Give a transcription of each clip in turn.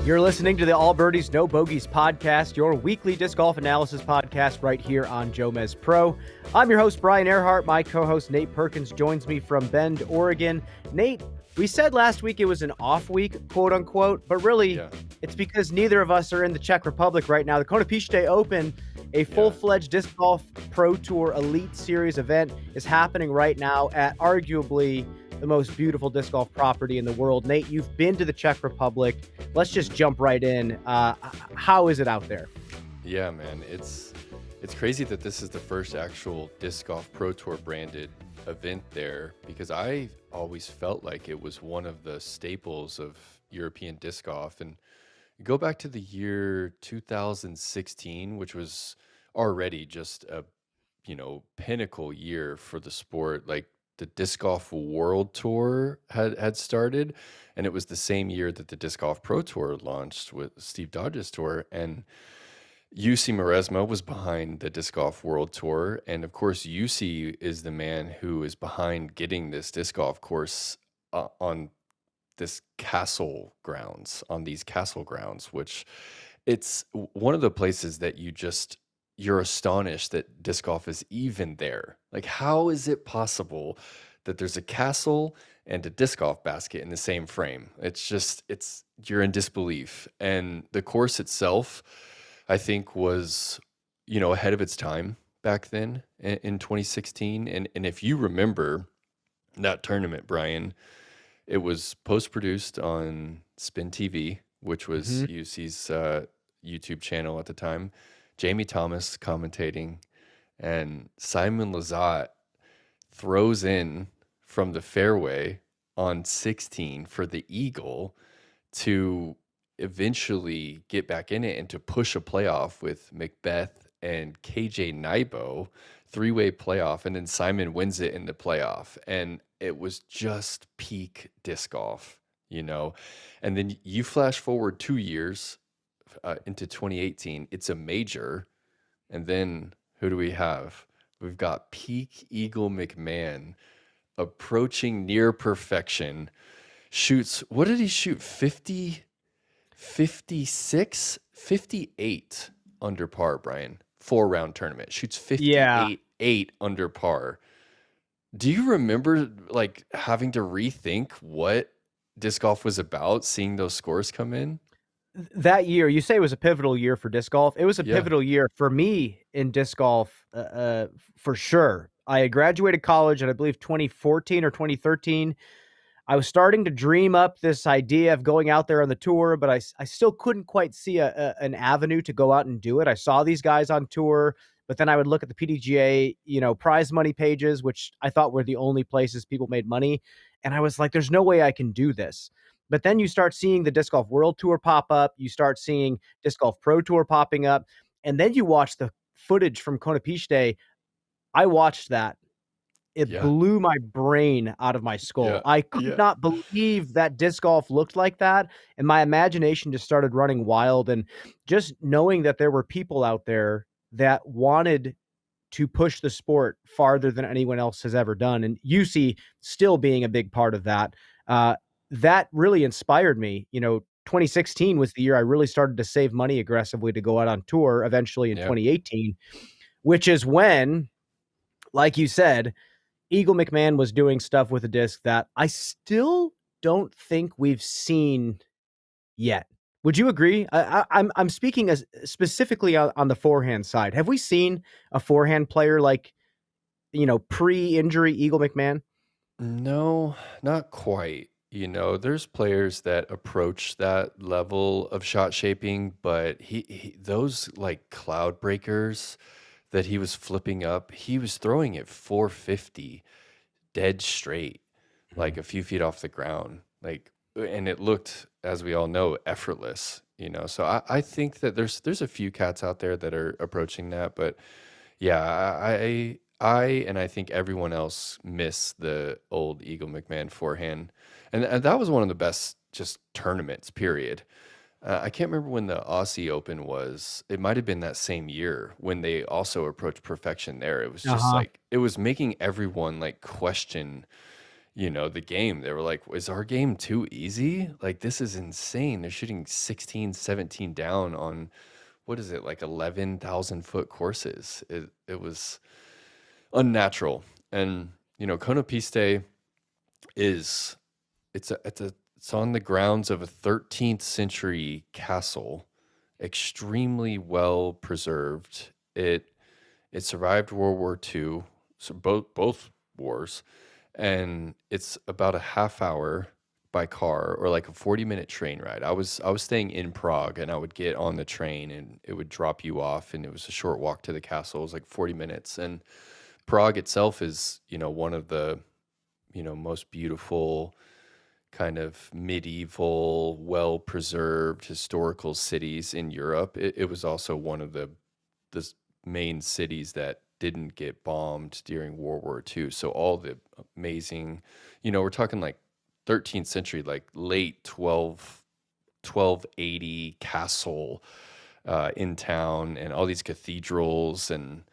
You're listening to the All Birdies, No Bogeys podcast, your weekly disc golf analysis podcast right here on JomezPro. I'm your host, Brian Earhart. My co-host, Nate Perkins, joins me from Bend, Oregon. Nate, we said last week it was an off week, quote unquote, but really it's because neither of us are in the Czech Republic right now. The Konopiště Open, a full-fledged disc golf pro tour elite series event, is happening right now at arguably the most beautiful disc golf property in the world. Nate, you've been to the Czech Republic. Let's just jump right in. How is it out there? Yeah, man, it's crazy that this is the first actual disc golf pro tour branded event there, because I always felt like it was one of the staples of European disc golf. And go back to the year 2016, which was already just a pinnacle year for the sport. Like, the Disc Golf World Tour had started, and it was the same year that the Disc Golf Pro Tour launched with Steve Dodge's tour, and UC Maresma was behind the Disc Golf World Tour. And of course, UC is the man who is behind getting this disc golf course on these castle grounds, which it's one of the places that you're astonished that disc golf is even there. Like, how is it possible that there's a castle and a disc golf basket in the same frame? You're in disbelief. And the course itself, I think, was, ahead of its time back then in 2016. And if you remember that tournament, Brian, it was post-produced on Spin TV, which was UC's YouTube channel at the time. Jamie Thomas commentating, and Simon Lizotte throws in from the fairway on 16 for the eagle to eventually get back in it and to push a playoff with Macbeth and KJ Nybo, three-way playoff, and then Simon wins it in the playoff. And it was just peak disc golf, And then you flash forward 2 years into 2018, it's a major. And then who do we have? We've got peak Eagle McMahon approaching near perfection. Shoots, what did he shoot? 50, 56, 58 under par, Brian. 4-round tournament. Shoots 58 under par. Do you remember having to rethink what disc golf was about, seeing those scores come in? That year, you say it was a pivotal year for disc golf. It was a pivotal year for me in disc golf, for sure. I had graduated college in, I believe, 2014 or 2013. I was starting to dream up this idea of going out there on the tour, but I still couldn't quite see an avenue to go out and do it. I saw these guys on tour, but then I would look at the PDGA, prize money pages, which I thought were the only places people made money. And I was like, there's no way I can do this. But then you start seeing the Disc Golf World Tour pop up. You start seeing Disc Golf Pro Tour popping up. And then you watch the footage from Konopiště. I watched that. It blew my brain out of my skull. I could not believe that disc golf looked like that. And my imagination just started running wild. And just knowing that there were people out there that wanted to push the sport farther than anyone else has ever done. And UC still being a big part of that. That really inspired me. 2016 was the year I really started to save money aggressively to go out on tour, eventually in 2018, which is when, like you said, Eagle McMahon was doing stuff with a disc that I still don't think we've seen yet. Would you agree? I'm speaking specifically on the forehand side. Have we seen a forehand player like, pre-injury Eagle McMahon? No, not quite. There's players that approach that level of shot shaping, but he those like cloud breakers that he was flipping up, he was throwing it 450 dead straight, like a few feet off the ground. And it looked, as we all know, effortless, So I think that there's a few cats out there that are approaching that, but I and I think everyone else miss the old Eagle McMahon forehand. And that was one of the best just tournaments, period. I can't remember when the Aussie Open was. It might have been that same year when they also approached perfection there. It was just it was making everyone question, the game. They were like, is our game too easy? Like, this is insane. They're shooting 16, 17 down on, what is it, like 11,000-foot courses. It was unnatural. And, Konopište is, it's on the grounds of a 13th century castle, extremely well preserved. It survived World War II, so both wars, and it's about a half hour by car or like a 40-minute train ride. I was staying in Prague, and I would get on the train and it would drop you off, and it was a short walk to the castle. It was like 40 minutes. And Prague itself is, one of the, most beautiful kind of medieval, well-preserved historical cities in Europe. It was also one of the main cities that didn't get bombed during World War II. So all the amazing, we're talking like 13th century, like late 1280 castle in town, and all these cathedrals and,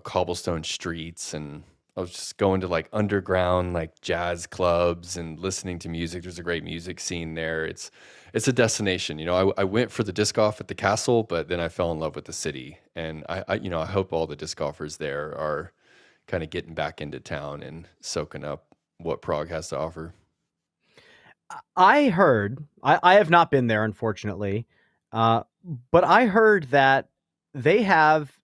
cobblestone streets. And I was just going to like underground, like jazz clubs and listening to music. There's a great music scene there. It's a destination. I went for the disc golf at the castle, but then I fell in love with the city. And I hope all the disc golfers there are kind of getting back into town and soaking up what Prague has to offer. I heard, I have not been there, unfortunately, but I heard that they have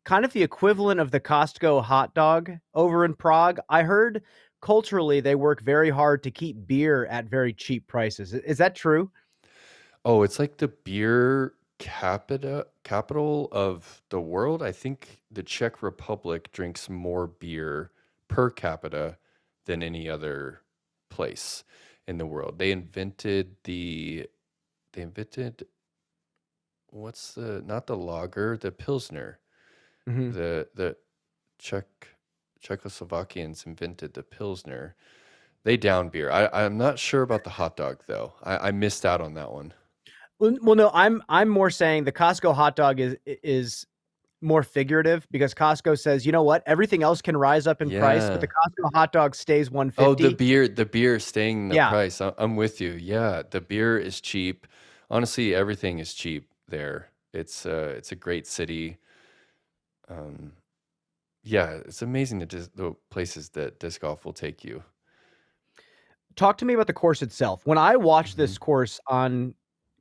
kind of the equivalent of the Costco hot dog over in Prague. I heard culturally they work very hard to keep beer at very cheap prices. Is that true? Oh, it's like the beer capital of the world. I think the Czech Republic drinks more beer per capita than any other place in the world. They invented what's the not the lager, the Pilsner. Hmm. The Czech Czechoslovakians invented the Pilsner. They down beer. I'm not sure about the hot dog though. I missed out on that one. Well, no, I'm more saying the Costco hot dog is more figurative, because Costco says, you know what, everything else can rise up in price, but the Yeah. Costco hot dog stays Oh, the 150. beer, the beer staying in the Yeah. price. I'm with you. Yeah, the beer is cheap. Honestly, everything is cheap there. It's a great city. Um, yeah, it's amazing the places that disc golf will take you. Talk to me about the course itself. When I watch hmm this course on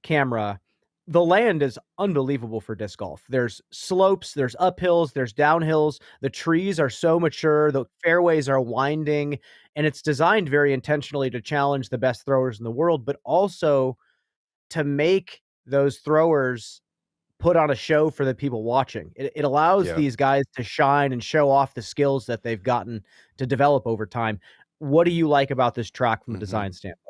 camera, the land is unbelievable for disc golf. There's slopes, there's uphills, there's downhills. The trees are so mature, the fairways are winding, and it's designed very intentionally to challenge the best throwers in the world, but also to make those throwers put on a show for the people watching. It allows Yeah. these guys to shine and show off the skills that they've gotten to develop over time. What do you like about this track from a hmm design standpoint?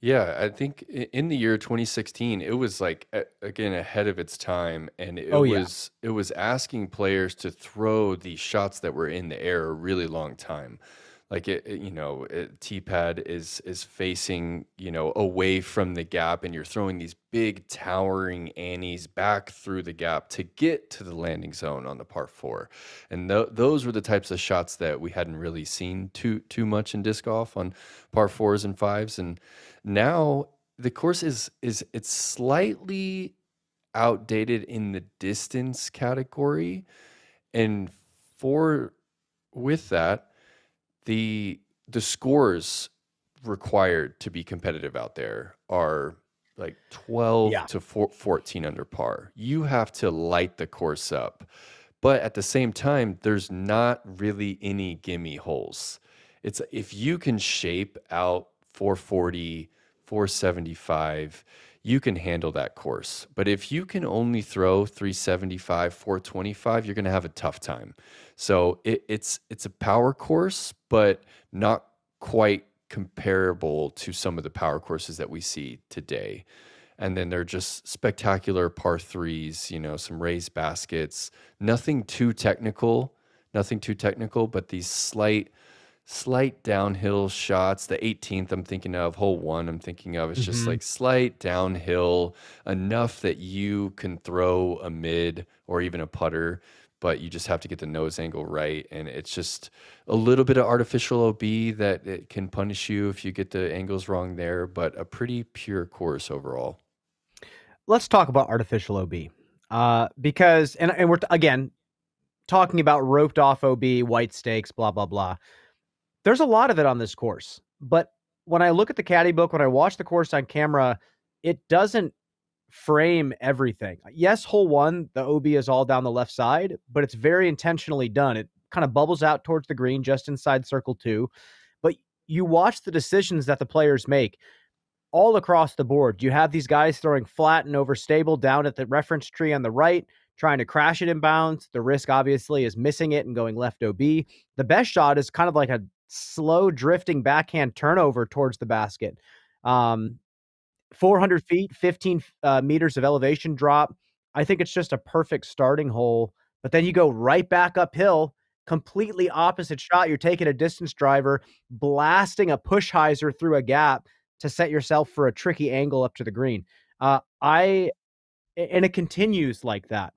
Yeah, I think in the year 2016, it was like again ahead of its time, and it Oh, yeah. was it was asking players to throw these shots that were in the air a really long time. Like T pad is facing away from the gap, and you're throwing these big towering annies back through the gap to get to the landing zone on the par four, and those were the types of shots that we hadn't really seen too much in disc golf on par fours and fives. And now the course is it's slightly outdated in the distance category, and for with that, the scores required to be competitive out there are like 12 Yeah. to 14 under par. You have to light the course up. But at the same time, there's not really any gimme holes. It's if you can shape out 440, 475, you can handle that course. But if you can only throw 375, 425, you're going to have a tough time. So it's a power course, but not quite comparable to some of the power courses that we see today. And then they're just spectacular par threes, some raised baskets, nothing too technical, but these slight downhill shots. The 18th I'm thinking of, hole one I'm thinking of, it's just Mhm. like slight downhill enough that you can throw a mid or even a putter but you just have to get the nose angle right. And it's just a little bit of artificial OB that it can punish you if you get the angles wrong there, but a pretty pure course overall. Let's talk about artificial OB. Because we're again talking about roped off OB, white stakes, blah blah blah. There's a lot of it on this course, but when I look at the caddy book, when I watch the course on camera, it doesn't frame everything. Yes, hole 1, the OB is all down the left side, but it's very intentionally done. It kind of bubbles out towards the green just inside circle 2. But you watch the decisions that the players make all across the board. You have these guys throwing flat and overstable down at the reference tree on the right, trying to crash it in bounds. The risk obviously is missing it and going left OB. The best shot is kind of like a slow drifting backhand turnover towards the basket. 400 feet, 15 meters of elevation drop. I think it's just a perfect starting hole. But then you go right back uphill, completely opposite shot. You're taking a distance driver, blasting a push hyzer through a gap to set yourself for a tricky angle up to the green. And it continues like that.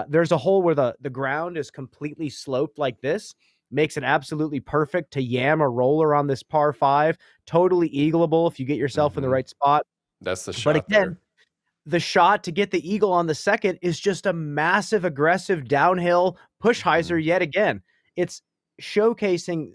There's a hole where the ground is completely sloped like this, makes it absolutely perfect to yam a roller on this par 5. Totally eagleable if you get yourself in the right spot. That's the But shot again, there. the shot to get the eagle on the second is just a massive, aggressive downhill push hyzer yet again. It's showcasing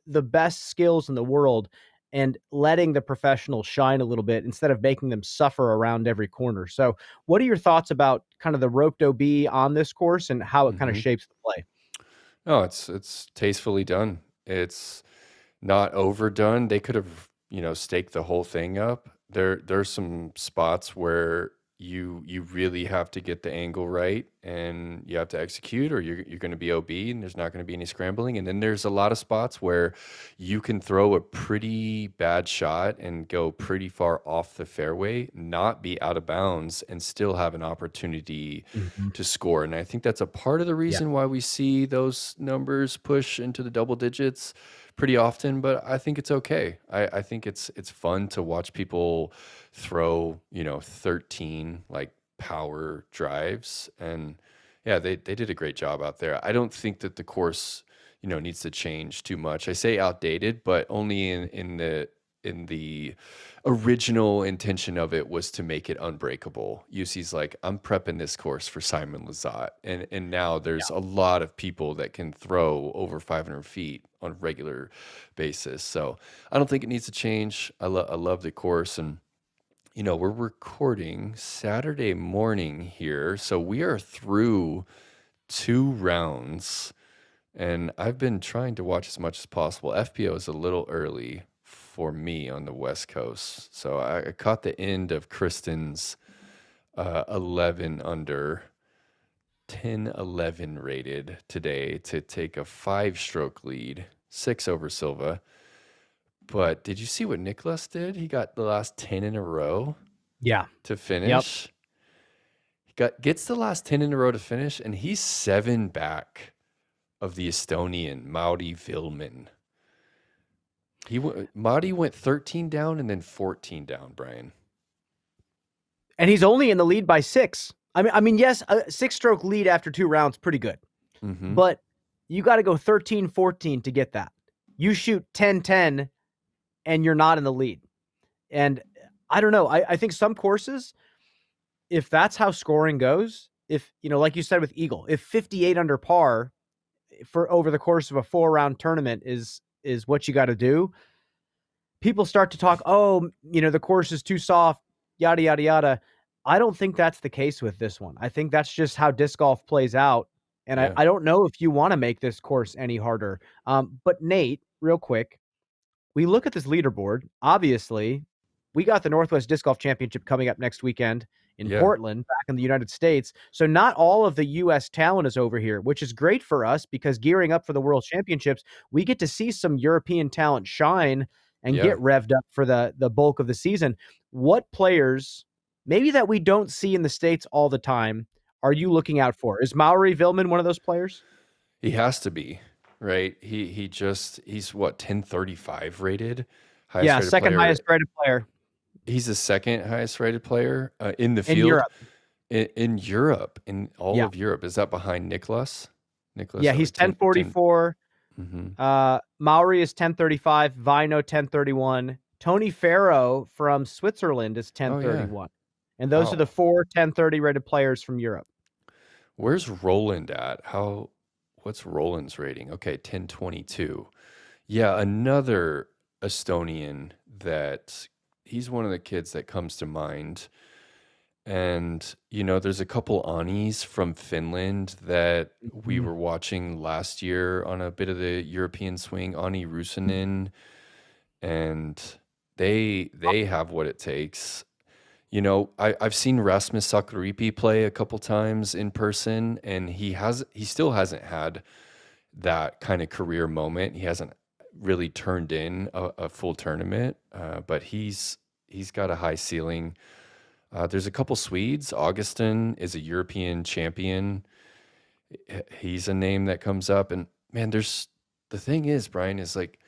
the best skills in the world and letting the professionals shine a little bit instead of making them suffer around every corner. So what are your thoughts about kind of the roped OB on this course and how it kind of shapes the play? No, it's tastefully done. It's not overdone. They could have, staked the whole thing up. There's some spots where you really have to get the angle right and you have to execute, or you're going to be OB and there's not going to be any scrambling. And then there's a lot of spots where you can throw a pretty bad shot and go pretty far off the fairway, not be out of bounds, and still have an opportunity to score. And I think that's a part of the Yeah. reason why we see those numbers push into the double digits pretty often, but I think it's okay. I think it's fun to watch people throw, 13 like power drives. And yeah, they did a great job out there. I don't think that the course, needs to change too much. I say outdated, but only in the original intention of it was to make it unbreakable. UC's like, I'm prepping this course for Simon Lizotte. And now there's a lot of people that can throw over 500 feet on a regular basis. So I don't think it needs to change. I love the course. And, we're recording Saturday morning here. So we are through 2 rounds. And I've been trying to watch as much as possible. FPO is a little early for me on the West Coast. So I caught the end of Kristen's 11 under, 10-11 rated today to take a 5-stroke lead, 6 over Silva. But did you see what Nicholas did? He got the last 10 in a row to finish. He gets the last 10 in a row to finish, and he's 7 back of the Estonian, Mauri Vilman. Mauri went 13 down and then 14 down, Brian. And he's only in the lead by 6. I mean, yes, a 6-stroke lead after 2 rounds, pretty good. But you got to go 13-14 to get that. You shoot 10-10 and you're not in the lead. And I don't know. I think some courses, if that's how scoring goes, if, like you said with Eagle, if 58 under par for over the course of a 4-round tournament is what you got to do, people start to talk, the course is too soft, yada, yada, yada. I don't think that's the case with this one. I think that's just how disc golf plays out. And I don't know if you want to make this course any harder. But Nate, real quick, we look at this leaderboard. Obviously, we got the Northwest Disc Golf Championship coming up next weekend in Portland, back in the United States. So not all of the U.S. talent is over here, which is great for us because gearing up for the World Championships, we get to see some European talent shine and get revved up for the bulk of the season. What players, maybe that we don't see in the States all the time, are you looking out for? Is Mauri Vilman one of those players? He has to be, right? He's what, 1035 rated? Second highest rated player. He's the second highest rated player in the field. In Europe. In Europe, in all Yeah. of Europe. Is that behind Nicholas? Nicholas Yeah, at he's like 10, 10. 1044. Mm-hmm. Mauri is 1035. Vino 1031. Tony Farrow from Switzerland is Oh yeah. 1031. And those are the Wow. 4 1030 rated players from Europe. Where's Roland at? What's Roland's rating? Okay, 1022. Yeah, another Estonian that he's one of the kids that comes to mind. And, there's a couple Anis from Finland that we Mhm. were watching last year on a bit of the European swing, Ani Rusanen, and they have what it takes. I've seen Rasmus Sakaripi play a couple times in person, and he still hasn't had that kind of career moment. He hasn't really turned in a full tournament, but he's got a high ceiling. There's a couple Swedes. Augustin is a European champion. He's a name that comes up, and man, the thing is, Brian, is like,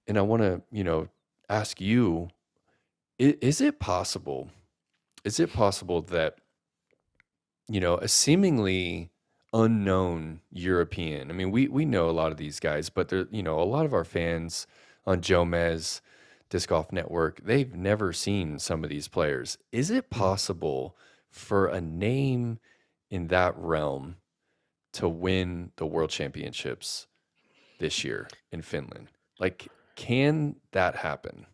and I want to ask you, is it possible? Is it possible that a seemingly unknown European. I mean, we know a lot of these guys, but they're, a lot of our fans on Jomez Disc Golf Network, they've never seen some of these players. Is it possible for a name in that realm to win the World Championships this year in Finland? Like, can that happen?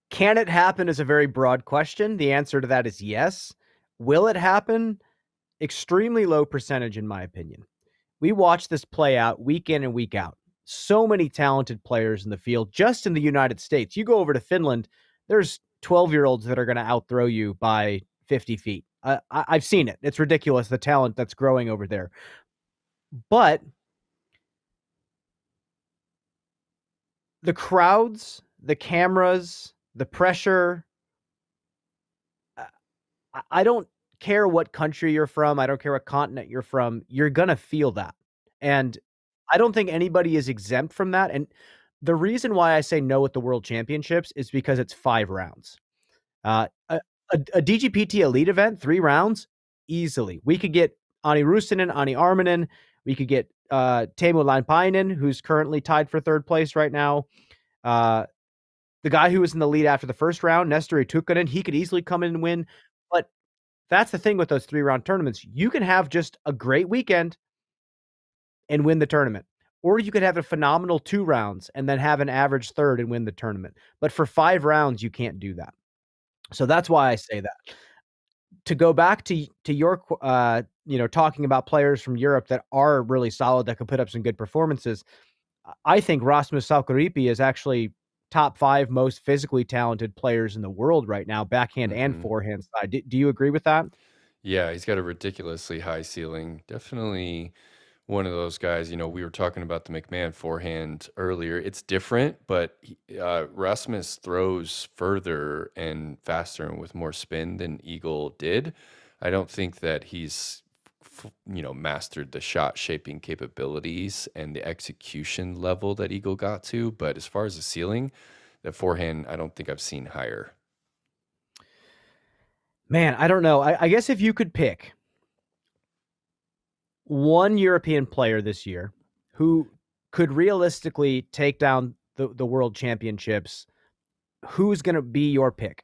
Can it happen is a very broad question. The answer to that is yes. Will it happen? Extremely low percentage, in my opinion. We watch this play out week in and week out. So many talented players in the field, just in the United States. You go over to Finland, there's 12-year-olds that are going to outthrow you by 50 feet. I've seen it. It's ridiculous, the talent that's growing over there. But the crowds, the cameras, the pressure, I don't care what country you're from. I don't care what continent you're from. You're going to feel that. And I don't think anybody is exempt from that. And the reason why I say no at the World Championships is because it's 5 rounds. A DGPT elite event, 3 rounds, easily. We could get Ani Rusanen, Ani Armanen. We could get Teemu Lainpainen, who's currently tied for 3rd place right now. The guy who was in the lead after the first round, Nestori Tukkanen, he could easily come in and win. But that's the thing with those 3-round tournaments. You can have just a great weekend and win the tournament. Or you could have a phenomenal 2 rounds and then have an average 3rd and win the tournament. But for 5 rounds, you can't do that. So that's why I say that. To go back to your, talking about players from Europe that are really solid, that could put up some good performances, I think Rasmus Salkaripi is actually top 5 most physically talented players in the world right now, backhand and forehand side. Do you agree with that? Yeah, he's got a ridiculously high ceiling. Definitely one of those guys. We were talking about the McMahon forehand earlier. It's different, but Rasmus throws further and faster and with more spin than Eagle did. I don't think that he's mastered the shot shaping capabilities and the execution level that Eagle got to. But as far as the ceiling, the forehand, I don't think I've seen higher. Man, I don't know. I guess if you could pick one European player this year who could realistically take down the World Championships, who's going to be your pick?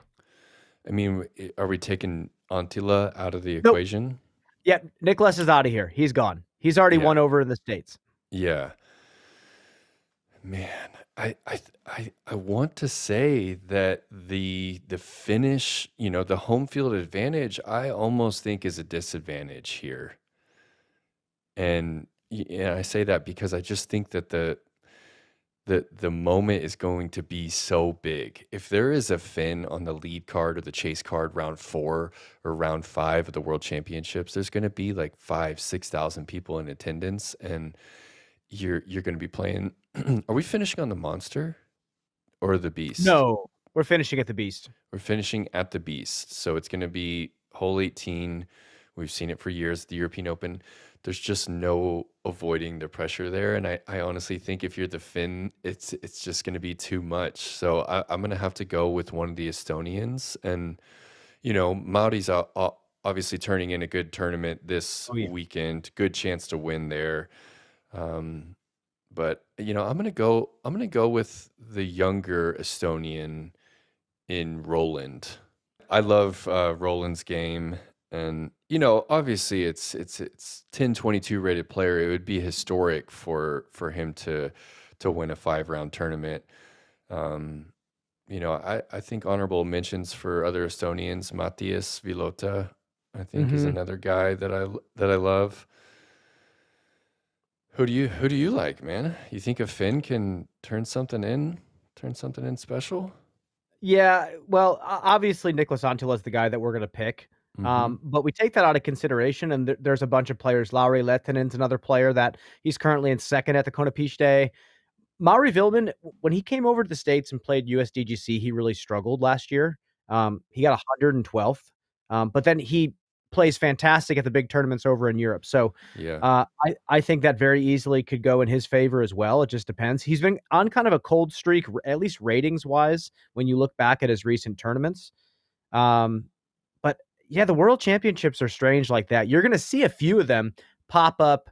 I mean, are we taking Antila out of the Nope. equation? Yeah, Nicholas is out of here. He's gone. He's already won over in the States. Yeah. Man, I want to say that the finish, the home field advantage, I almost think is a disadvantage here. And I say that because I just think that the moment is going to be so big. If there is a Finn on the lead card or the chase card round 4 or round 5 of the World Championships, there's going to be like 5,000-6,000 people in attendance, and you're going to be playing. Are we finishing on the Monster or the Beast? No, we're finishing at the Beast. We're finishing at the Beast. So it's going to be hole 18. We've seen it for years, the European Open. there's just no avoiding the pressure there. And I honestly think if you're the Finn, it's just going to be too much. So I'm going to have to go with one of the Estonians. And, Mauri's obviously turning in a good tournament this Oh yeah. weekend. Good chance to win there. Um, but I'm gonna go with the younger Estonian in Roland. I love Roland's game, and obviously it's 10-22 rated player. It would be historic for him to win a 5-round tournament. Um, I think honorable mentions for other Estonians. Matthias Vilota, I think, is Hmm. another guy that I love. Who do you like, man? You think a Finn can turn something in special? Yeah, well, obviously Nicholas Antila is the guy that we're going to pick. Mm-hmm. But we take that out of consideration, and there's a bunch of players. Lauri Lettinen's another player that he's currently in second at the Konopište. Mauri Vilman, when he came over to the States and played USDGC, he really struggled last year. He got 112th, but then he plays fantastic at the big tournaments over in Europe. So Yeah. I think that very easily could go in his favor as well. It just depends. He's been on kind of a cold streak, at least ratings wise, when you look back at his recent tournaments. Um, but yeah, the World Championships are strange like that. You're going to see a few of them pop up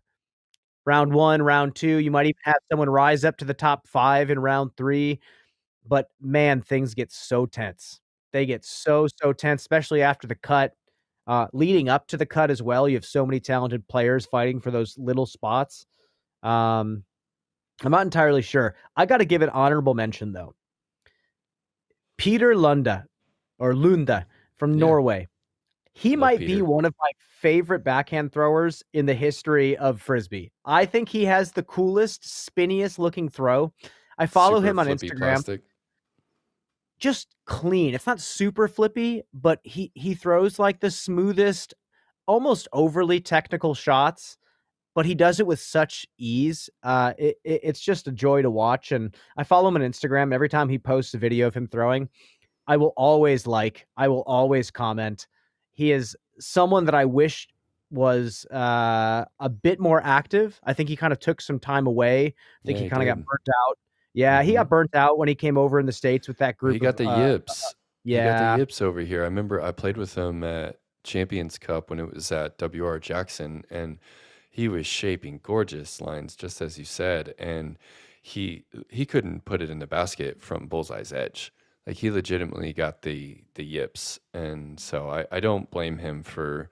round 1, round 2. You might even have someone rise up to the top 5 in round 3. But man, things get so tense. They get so tense, especially after the cut. Leading up to the cut as well, you have so many talented players fighting for those little spots. Um, I'm not entirely sure. I got to give it honorable mention though. Peter Lunda from Yeah. Norway. He Love might be Peter. one of my favorite backhand throwers in the history of Frisbee. I think he has the coolest, spinniest looking throw. I follow Super him on flippy Instagram. plastic. Just clean. It's not super flippy, but he throws like the smoothest, almost overly technical shots, but he does it with such ease. It's just a joy to watch, and I follow him on Instagram. Every time he posts a video of him throwing, I will always comment. He is someone that I wish was a bit more active. I think he kind of took some time away. I think Yeah, he he kind of got did. burnt out. Yeah, he Mm-hmm. got burnt out when he came over in the States with that Well, he group got of the yips. He got the yeah. yips over here. I remember I played with him at Champions Cup when it was at WR Jackson, and he was shaping gorgeous lines, just as you said, and he couldn't put it in the basket from bullseye's edge. Like he legitimately got the yips, and so I don't blame him for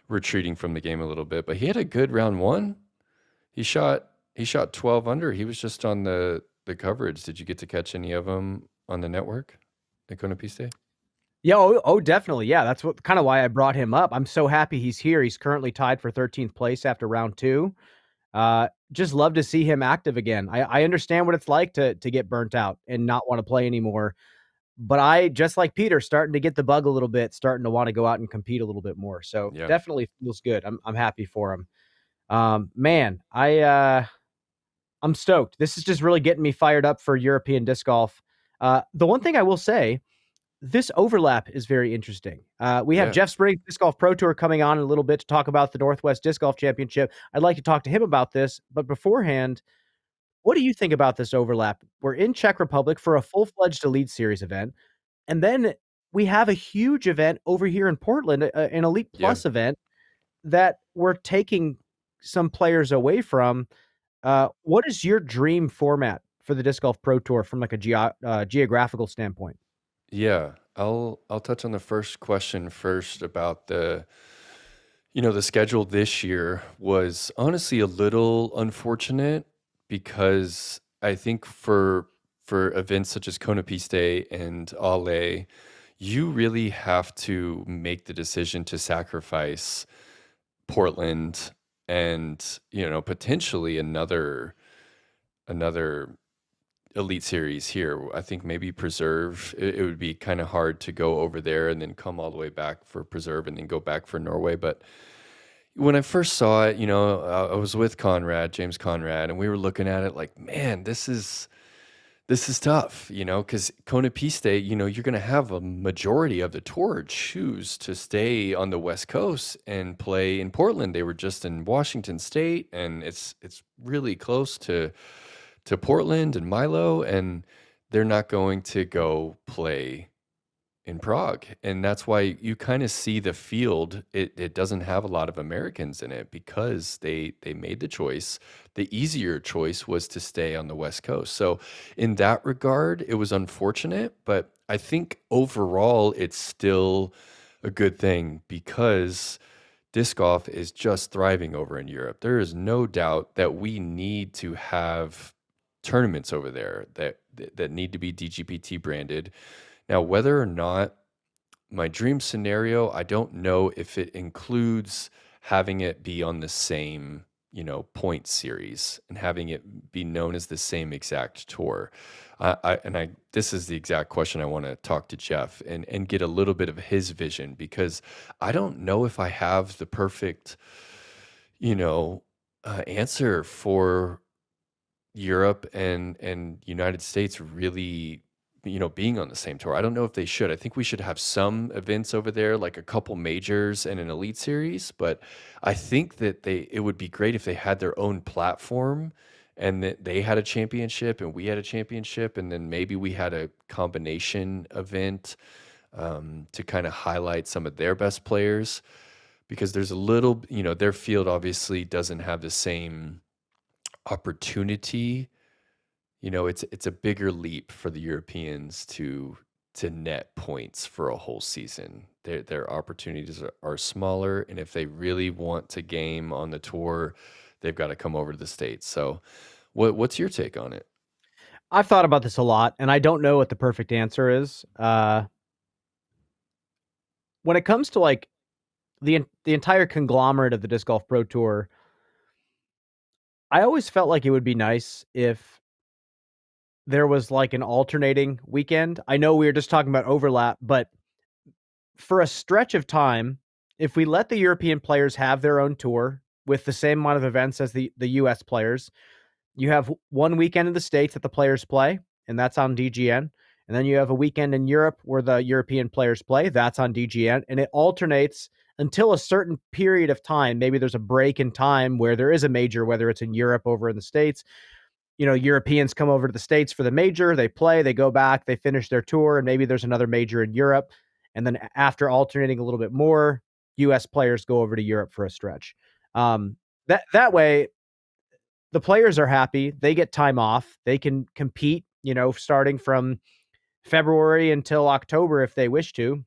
retreating from the game a little bit. But he had a good round 1. He shot 12 under. He was just on the coverage. Did you get to catch any of them on the network at Konopište? Yeah, definitely. Yeah, that's what kind of why I brought him up. I'm so happy he's here. He's currently tied for 13th place after round 2. Just love to see him active again. I understand what it's like to get burnt out and not want to play anymore. But I, just like Peter, starting to get the bug a little bit, starting to want to go out and compete a little bit more. So Yeah. definitely feels good. I'm happy for him. Man, I'm stoked. This is just really getting me fired up for European disc golf. The one thing I will say, this overlap is very interesting. We have Yeah. Jeff Springs Disc Golf Pro Tour coming on in a little bit to talk about the Northwest Disc Golf Championship. I'd like to talk to him about this, but beforehand, what do you think about this overlap? We're in Czech Republic for a full-fledged Elite Series event, and then we have a huge event over here in Portland, an Elite Yeah. Plus event that we're taking some players away from. What is your dream format for the Disc Golf Pro Tour from like a geographical standpoint? Yeah. I'll touch on the first question first about the schedule this year was honestly a little unfortunate because I think for events such as Konopište and Ale, you really have to make the decision to sacrifice Portland and potentially another Elite Series here. I think maybe Preserve. It would be kind of hard to go over there and then come all the way back for Preserve and then go back for Norway. But when I first saw it, I was with James Conrad, and we were looking at it like, man, this is This is tough, because Konopište, you're going to have a majority of the tour choose to stay on the West Coast and play in Portland. They were just in Washington State, and it's really close to Portland and Milo, and they're not going to go play in Prague. And that's why you kind of see the field, it doesn't have a lot of Americans in it because they made the choice. The easier choice was to stay on the West Coast. So in that regard, it was unfortunate, but I think overall it's still a good thing because disc golf is just thriving over in Europe. There is no doubt that we need to have tournaments over there that need to be DGPT branded. Now, whether or not my dream scenario, I don't know if it includes having it be on the same, point series and having it be known as the same exact tour. This is the exact question I want to talk to Jeff and get a little bit of his vision because I don't know if I have the perfect, answer for Europe and United States really, being on the same tour. I don't know if they should. I think we should have some events over there, like a couple majors and an elite series, but I think that it would be great if they had their own platform and that they had a championship and we had a championship, and then maybe we had a combination event to kind of highlight some of their best players because there's a little, their field obviously doesn't have the same opportunity. It's a bigger leap for the Europeans to net points for a whole season. Their opportunities are smaller, and if they really want to game on the tour, they've got to come over to the States. So, what's your take on it? I've thought about this a lot, and I don't know what the perfect answer is. When it comes to like the entire conglomerate of the Disc Golf Pro Tour, I always felt like it would be nice if there was like an alternating weekend. I know we were just talking about overlap, but for a stretch of time, if we let the European players have their own tour with the same amount of events as the US players, you have one weekend in the States that the players play, and that's on DGN. And then you have a weekend in Europe where the European players play, that's on DGN. And it alternates until a certain period of time. Maybe there's a break in time where there is a major, whether it's in Europe, over in the States. Europeans come over to the States for the major, they play, they go back, they finish their tour, and maybe there's another major in Europe. And then after alternating a little bit more, US players go over to Europe for a stretch. That way, the players are happy. They get time off. They can compete, starting from February until October if they wish to.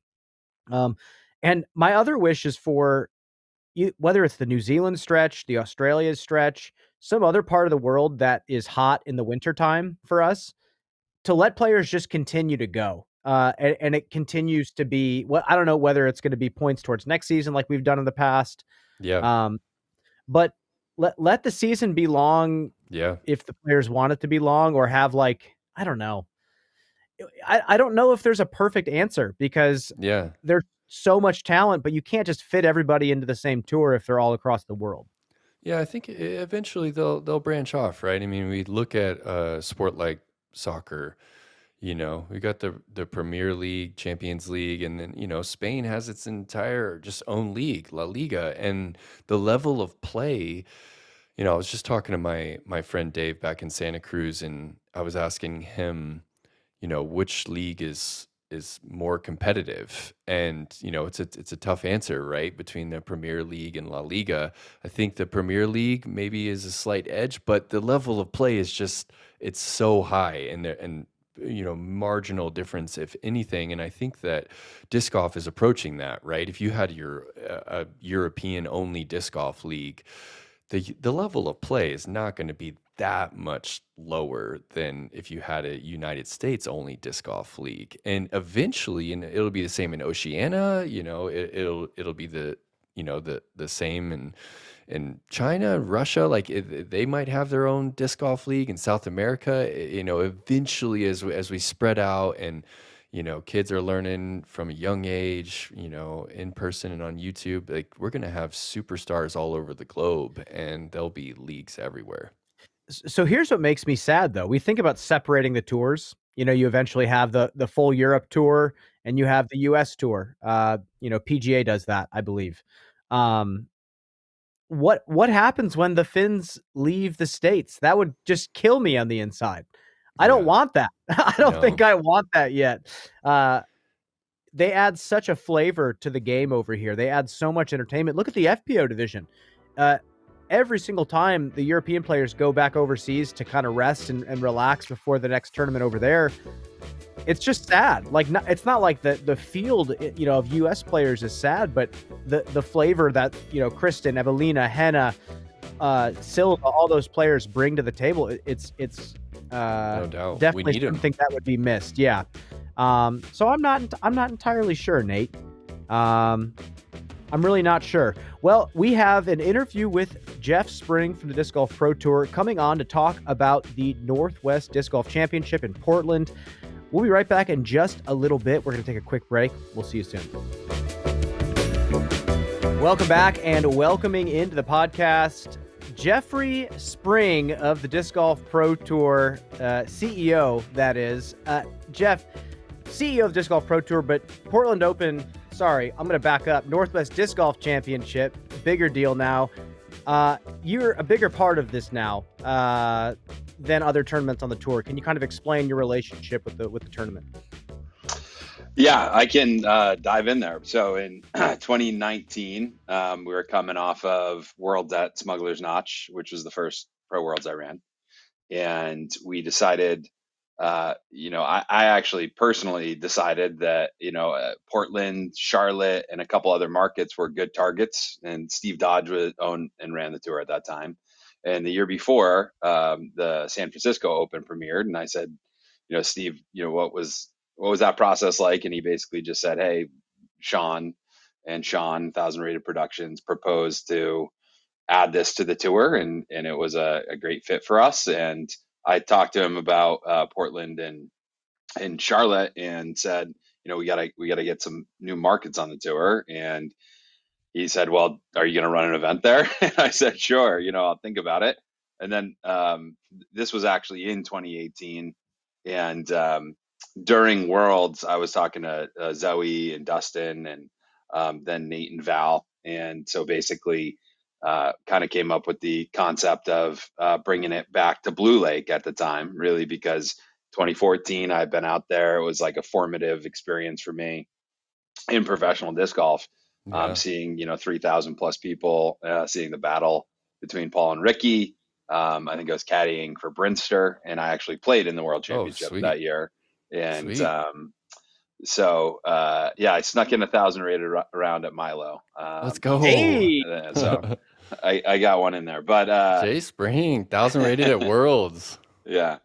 And my other wish is for whether it's the New Zealand stretch, the Australia stretch, some other part of the world that is hot in the wintertime for us, to let players just continue to go. And it continues to be, well, I don't know whether it's going to be points towards next season like we've done in the past. Yeah, But let the season be long yeah, if the players want it to be long, or have like, I don't know. I don't know if there's a perfect answer because yeah. there's so much talent, but you can't just fit everybody into the same tour if they're all across the world. Yeah, I think eventually they'll branch off, right? I mean, we look at a sport like soccer. We got the Premier League, Champions League, and then Spain has its entire just own league, La Liga, and the level of play. I was just talking to my friend Dave back in Santa Cruz, and I was asking him, which league is more competitive, and it's a tough answer, right, between the Premier League and La Liga. I think the Premier League maybe is a slight edge, but the level of play is just it's so high, and marginal difference if anything. And I think that disc golf is approaching that, right? If you had your a European only disc golf league, the level of play is not going to be that much lower than if you had a United States only disc golf league. And eventually, and it'll be the same in Oceania, it'll be the same in China, Russia, like they might have their own disc golf league in South America. Eventually, as we spread out and kids are learning from a young age, in person and on YouTube, like we're gonna have superstars all over the globe, and there'll be leagues everywhere. So here's what makes me sad, though. We think about separating the tours. You eventually have the full Europe tour and you have the US tour. PGA does that, I believe. What happens when the Finns leave the States? That would just kill me on the inside. I don't Yeah, want that. I don't think no, I want that yet. They add such a flavor to the game over here. They add so much entertainment. Look at the FPO division. Every single time the European players go back overseas to kind of rest and relax before the next tournament over there, it's just sad. Like, it's not like the field, of U.S. players is sad, but the flavor that Kristen, Evelina, Henna, Silva, all those players bring to the table, it's no doubt. We definitely need him. something that would be missed. Yeah. So I'm not entirely sure, Nate. I'm really not sure. Well, we have an interview with Jeff Spring from the Disc Golf Pro Tour coming on to talk about the Northwest Disc Golf Championship in Portland. We'll be right back in just a little bit. We're going to take a quick break. We'll see you soon. Welcome back, and welcoming into the podcast, Jeffrey Spring of the Disc Golf Pro Tour, CEO, that is. Jeff, CEO of the Disc Golf Pro Tour, but Portland Open, sorry, I'm going to back up. Northwest Disc Golf Championship, bigger deal now. You're a bigger part of this now than other tournaments on the tour. Can you kind of explain your relationship with the tournament? Yeah, I can dive in there. So in 2019, we were coming off of Worlds at Smuggler's Notch, which was the first Pro Worlds I ran. And we decided, I actually personally decided that, Portland, Charlotte, and a couple other markets were good targets. And Steve Dodge owned and ran the tour at that time. And the year before, the San Francisco Open premiered. And I said, Steve, what was that process like? And he basically just said, hey, Sean, 1000 Rated Productions, proposed to add this to the tour, and it was a great fit for us. And I talked to him about Portland and Charlotte, and said, we gotta get some new markets on the tour. And he said, well, are you going to run an event there? And I said, sure, I'll think about it. And then this was actually in 2018, and during Worlds, I was talking to Zoe and Dustin, and then Nate and Val. And so basically, kind of came up with the concept of bringing it back to Blue Lake at the time, really, because 2014, I'd been out there. It was like a formative experience for me in professional disc golf, Yeah. seeing, 3,000 plus people, seeing the battle between Paul and Ricky. I think I was caddying for Brinster, and I actually played in the World Championship that year. And I snuck in 1,000 rated around at Milo. Let's go. Hey! So I got one in there. But Jay Spring, 1,000 rated at Worlds. Yeah.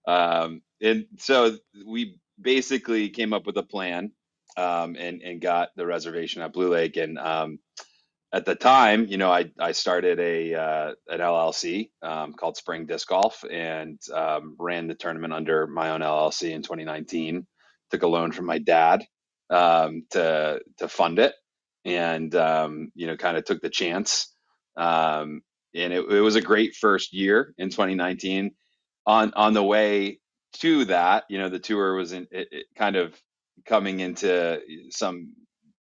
And so we basically came up with a plan, and got the reservation at Blue Lake. And at the time, I started an LLC called Spring Disc Golf, and ran the tournament under my own LLC in 2019. Took a loan from my dad to fund it, and kind of took the chance. And it was a great first year in 2019. On the way to that, the tour was kind of coming into some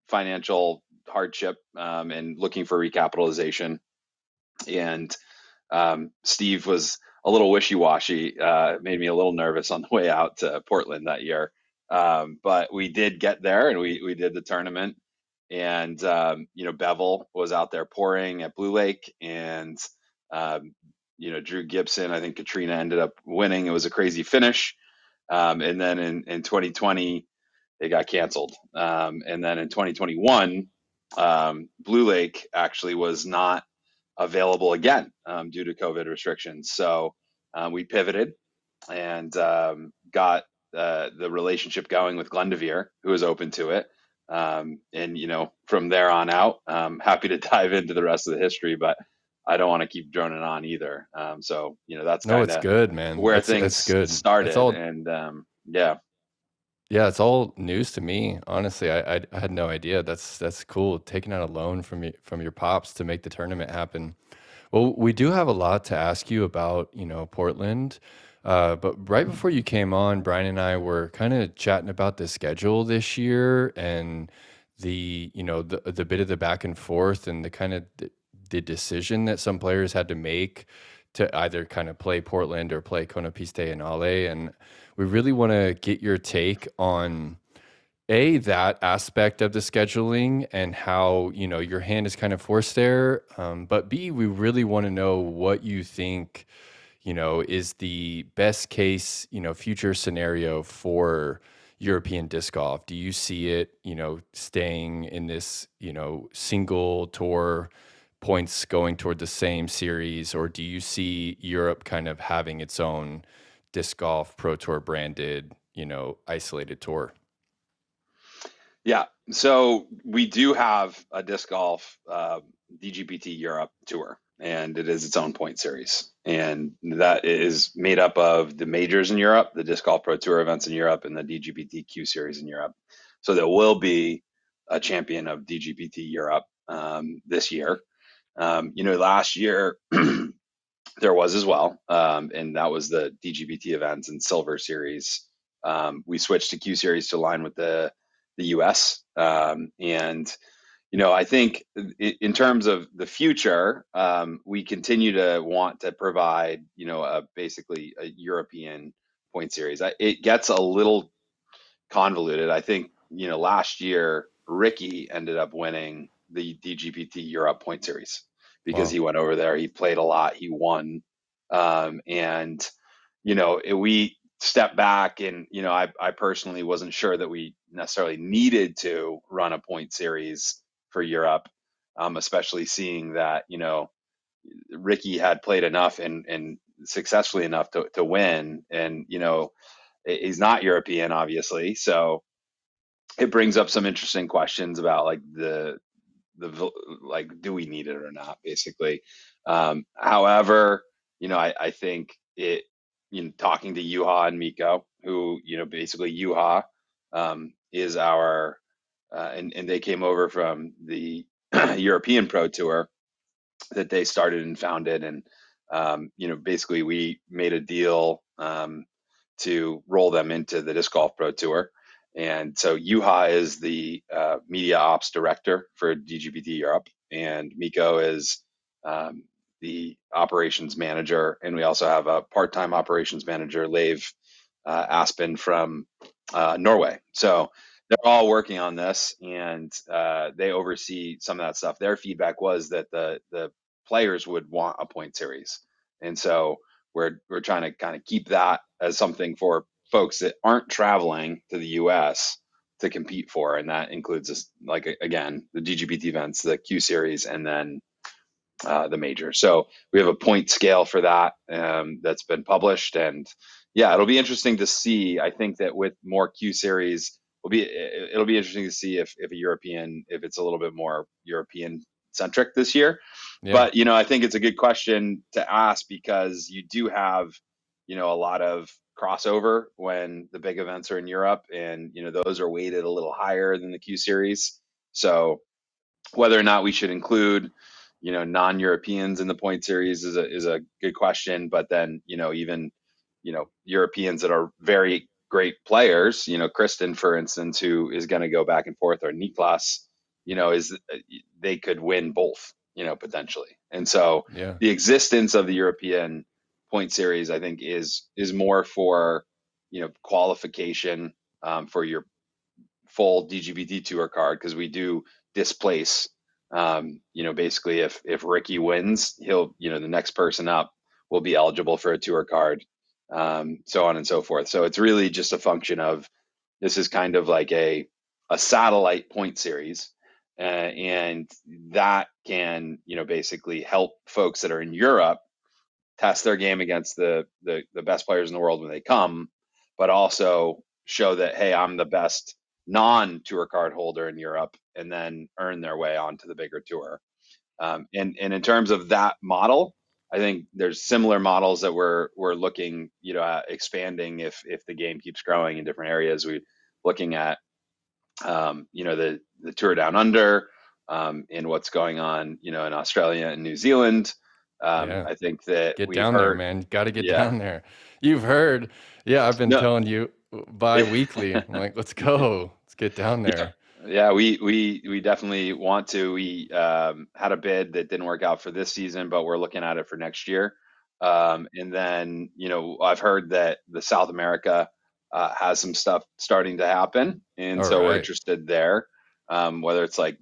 financial hardship, and looking for recapitalization. And Steve was a little wishy-washy, made me a little nervous on the way out to Portland that year. But we did get there, and we did the tournament. And Bevel was out there pouring at Blue Lake, and Drew Gibson, I think Katrina ended up winning. It was a crazy finish. And then in 2020, it got canceled. And then in 2021, Blue Lake actually was not available again, due to COVID restrictions. So we pivoted, and got the relationship going with Glendevere, who was open to it. And from there on out, happy to dive into the rest of the history, but I don't want to keep droning on either. So that's No, it's good, man. where It's things good. started. It's all, and yeah, it's all news to me. Honestly, I had no idea. That's cool. Taking out a loan from your pops to make the tournament happen. Well, we do have a lot to ask you about, Portland. But right before you came on, Brian and I were kind of chatting about the schedule this year and the bit of the back and forth and the kind of the decision that some players had to make to either kind of play Portland or play Konopiście and Ale. And we really want to get your take on that aspect of the scheduling and how your hand is kind of forced there, but B, we really want to know what you think is the best case future scenario for European disc golf. Do you see it staying in this single tour points going toward the same series, or do you see Europe kind of having its own disc golf pro tour branded isolated tour? Yeah, so we do have a disc golf DGPT Europe tour, and it is its own point series, and that is made up of the majors in Europe, the disc golf pro tour events in Europe, and the DGPT Q series in Europe. So there will be a champion of DGPT Europe this year. Last year there was as well, and that was the DGPT events and Silver series. We switched to Q series to align with the US. And I think in terms of the future, we continue to want to provide, basically a European point series. It gets a little convoluted. I think, last year, Ricky ended up winning the DGPT Europe point series because Wow. he went over there, he played a lot, he won. And, we stepped back and, I personally wasn't sure that we necessarily needed to run a point series for Europe, especially seeing that, Ricky had played enough and successfully enough to win. And, he's not European, obviously. So it brings up some interesting questions about like like, do we need it or not, basically. However, I think it, talking to Yuha and Miko, who, basically Yuha is our, and they came over from the European Pro Tour that they started and founded. And, basically we made a deal to roll them into the Disc Golf Pro Tour. And so Yuha is the media ops director for DGPT Europe, and Miko is the operations manager. And we also have a part-time operations manager, Leif Aspen from Norway. So they're all working on this, and they oversee some of that stuff. Their feedback was that the players would want a point series, and so we're trying to kind of keep that as something for folks that aren't traveling to the U.S. to compete for, and that includes this, like, again, the DGPT events, the Q series, and then the major. So we have a point scale for that that's been published, and yeah, it'll be interesting to see. I think that with more Q series, it'll be interesting to see if it's a little bit more European centric this year. Yeah. But I think it's a good question to ask because you do have a lot of crossover when the big events are in Europe, and those are weighted a little higher than the Q series. So whether or not we should include non-Europeans in the point series is a good question. But then even Europeans that are very great players, Kristen, for instance, who is going to go back and forth, or Niklas, is they could win both, potentially. And so Yeah. the existence of the European point series, I think, is more for qualification for your full DGPT tour card, because we do displace basically if Ricky wins, he'll the next person up will be eligible for a tour card, so on and so forth. So it's really just a function of, this is kind of like a satellite point series, and that can basically help folks that are in Europe test their game against the best players in the world when they come, but also show that, hey, I'm the best non-tour card holder in Europe, and then earn their way onto the bigger tour. And in terms of that model, I think there's similar models that we're looking at expanding if the game keeps growing in different areas. We're looking at the tour down under, and what's going on in Australia and New Zealand. Yeah. I think that Get we've down there, heard, man. Got to get yeah, down there. You've heard. Yeah, I've been no, telling you bi-weekly. I'm like, let's go. Let's get down yeah, there. yeah, we definitely want to. We had a bid that didn't work out for this season, but we're looking at it for next year. And then, I've heard that the South America has some stuff starting to happen, and All so we're right. interested there. Whether it's like,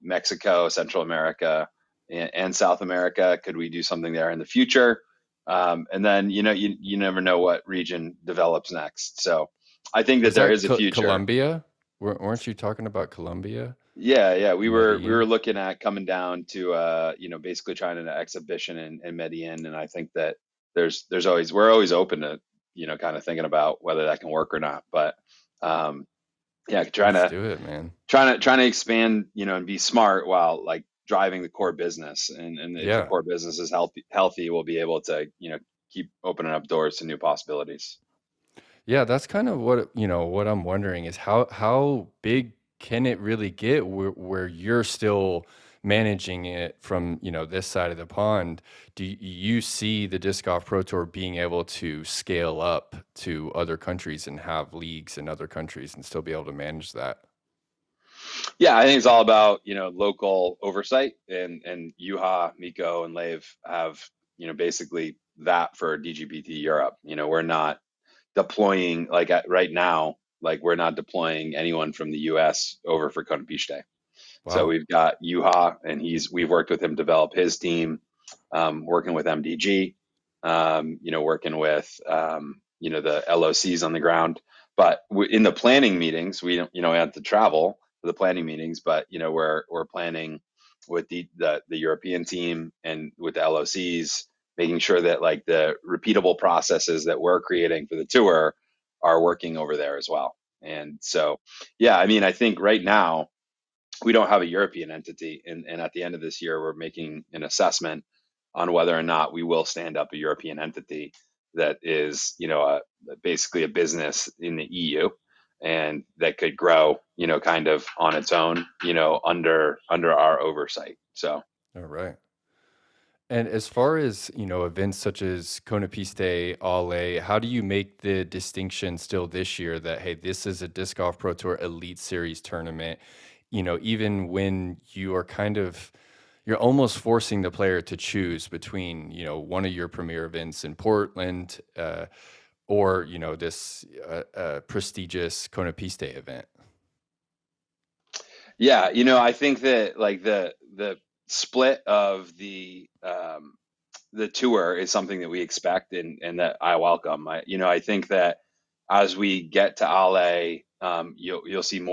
Mexico, Central America, and South America, could we do something there in the future? And then, you never know what region develops next. So I think that Was there that is a future. Colombia? Weren't you talking about Colombia? Yeah, yeah, we were Medellin? looking at coming down to basically trying an exhibition in Medellin, and I think that there's always we're always open to, kind of thinking about whether that can work or not. But yeah, trying Let's to do it, man. trying to expand, and be smart while like driving the core business. And if the Yeah. core business is healthy, we'll be able to, keep opening up doors to new possibilities. Yeah, that's kind of what I'm wondering is how big can it really get where you're still managing it from, this side of the pond? Do you see the Disc Golf Pro Tour being able to scale up to other countries and have leagues in other countries and still be able to manage that? Yeah, I think it's all about, local oversight, and Juha, Miko, and Lev have, basically that for DGPT Europe. We're not deploying like right now, like we're not deploying anyone from the US over for Konopište. So Wow. we've got Juha, and we've worked with him develop his team, working with MDG, working with the LOCs on the ground. But in the planning meetings, we don't, have to travel for the planning meetings, but we're planning with the European team and with the LOCs, making sure that like the repeatable processes that we're creating for the tour are working over there as well. And so, yeah, I mean, I think right now we don't have a European entity, and at the end of this year, we're making an assessment on whether or not we will stand up a European entity that is, basically a business in the EU, and that could grow, kind of on its own, under our oversight. So. All right. And as far as, events such as Konopište, Ale, how do you make the distinction still this year that, hey, this is a Disc Golf Pro Tour Elite Series tournament, even when you're almost forcing the player to choose between, one of your premier events in Portland, or, this prestigious Konopište event? Yeah, I think that like the split of the tour is something that we expect, and that I welcome. I think that as we get to Ale, you'll see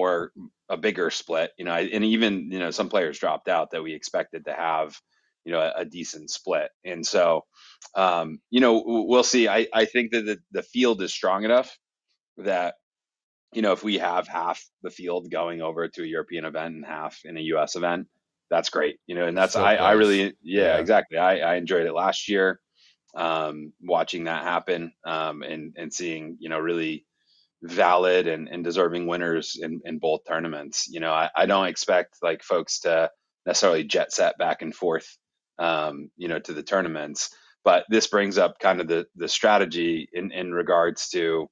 a bigger split. And even some players dropped out that we expected to have a decent split, and so we'll see. I think that the field is strong enough that if we have half the field going over to a European event and half in a US event, that's great. And that's, Still I plays. really, yeah, Yeah. exactly. I enjoyed it last year, watching that happen, and seeing, really valid and deserving winners in both tournaments. I don't expect like folks to necessarily jet set back and forth, to the tournaments, but this brings up kind of the strategy in regards to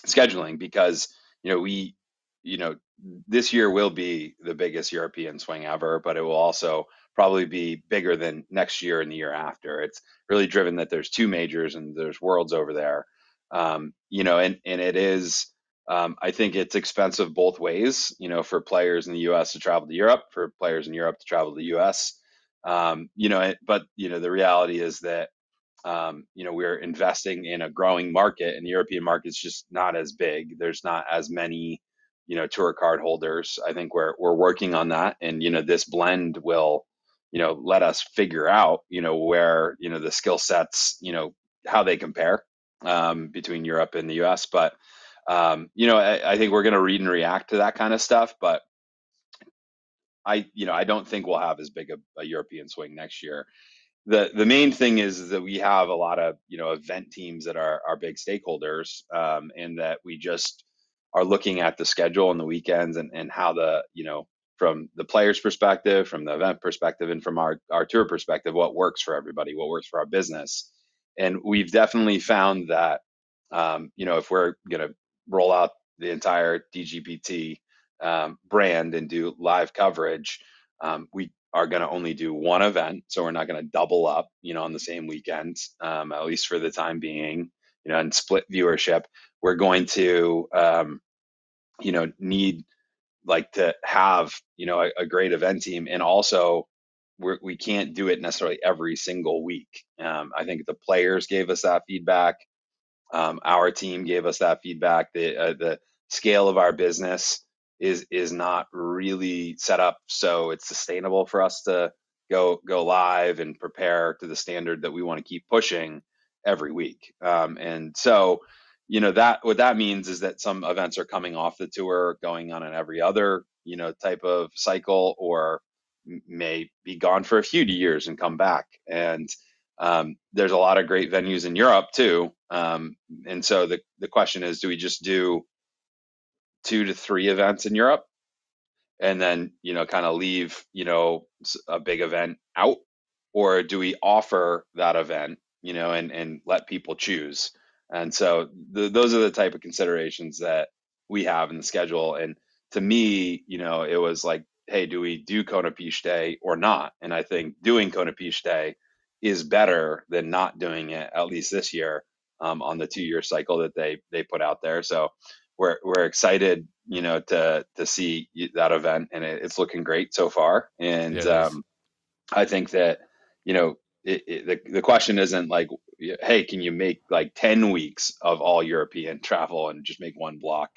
scheduling, because we this year will be the biggest European swing ever, but it will also probably be bigger than next year and the year after. It's really driven that there's two majors and there's worlds over there. And it is, I think it's expensive both ways, for players in the US to travel to Europe, for players in Europe to travel to the US. But the reality is that we're investing in a growing market, and the European market's just not as big. There's not as many, tour card holders. I think we're working on that, and this blend will, let us figure out, where the skill sets, how they compare, between Europe and the U.S. But I think we're going to read and react to that kind of stuff, but I don't think we'll have as big a European swing next year. The main thing is that we have a lot of event teams that are big stakeholders, and that we just are looking at the schedule on the weekends, and how the from the player's perspective, from the event perspective, and from our tour perspective, what works for everybody, what works for our business. And we've definitely found that, if we're going to roll out the entire DGPT brand and do live coverage, we are going to only do one event. So we're not going to double up, on the same weekend, at least for the time being, and split viewership. We're going to, need to have, a great event team. And also we can't do it necessarily every single week. I think the players gave us that feedback. Our team gave us that feedback. The scale of our business is not really set up so it's sustainable for us to go live and prepare to the standard that we want to keep pushing every week. And so, that what that means is that some events are coming off the tour, going on an every other, type of cycle, or may be gone for a few years and come back. And there's a lot of great venues in Europe too. And so the question is, do we just do 2 to 3 events in Europe and then, kind of leave, a big event out? Or do we offer that event, and let people choose? And so those are the type of considerations that we have in the schedule. And to me, it was like, hey, do we do Konopiště or not? And I think doing Konopiště is better than not doing it, at least this year, on the 2-year cycle that they put out there. So we're excited, to see that event, and it's looking great so far. And I think that, the question isn't like, hey, can you make like 10 weeks of all European travel and just make one block?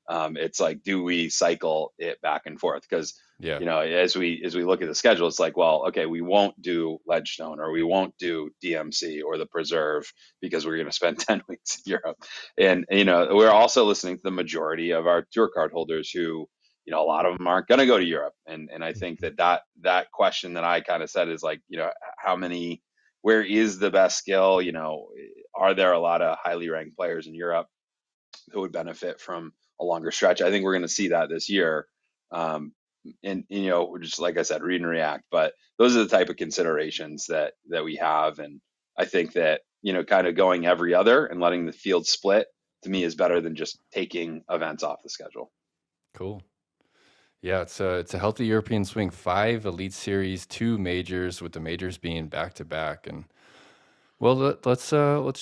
It's like, do we cycle it back and forth? Because, as we look at the schedule, it's like, well, okay, we won't do Ledgestone, or we won't do DMC or the Preserve, because we're going to spend 10 weeks in Europe. And, we're also listening to the majority of our tour card holders who, a lot of them aren't going to go to Europe. And I think that question that I kind of said is like, where is the best skill? Are there a lot of highly ranked players in Europe who would benefit from a longer stretch? I think we're going to see that this year. And, just like I said, read and react. But those are the type of considerations that we have. And I think that, kind of going every other and letting the field split, to me, is better than just taking events off the schedule. Cool. Yeah, it's a healthy European swing. 5 Elite Series, 2 majors, with the majors being back to back. And well, let's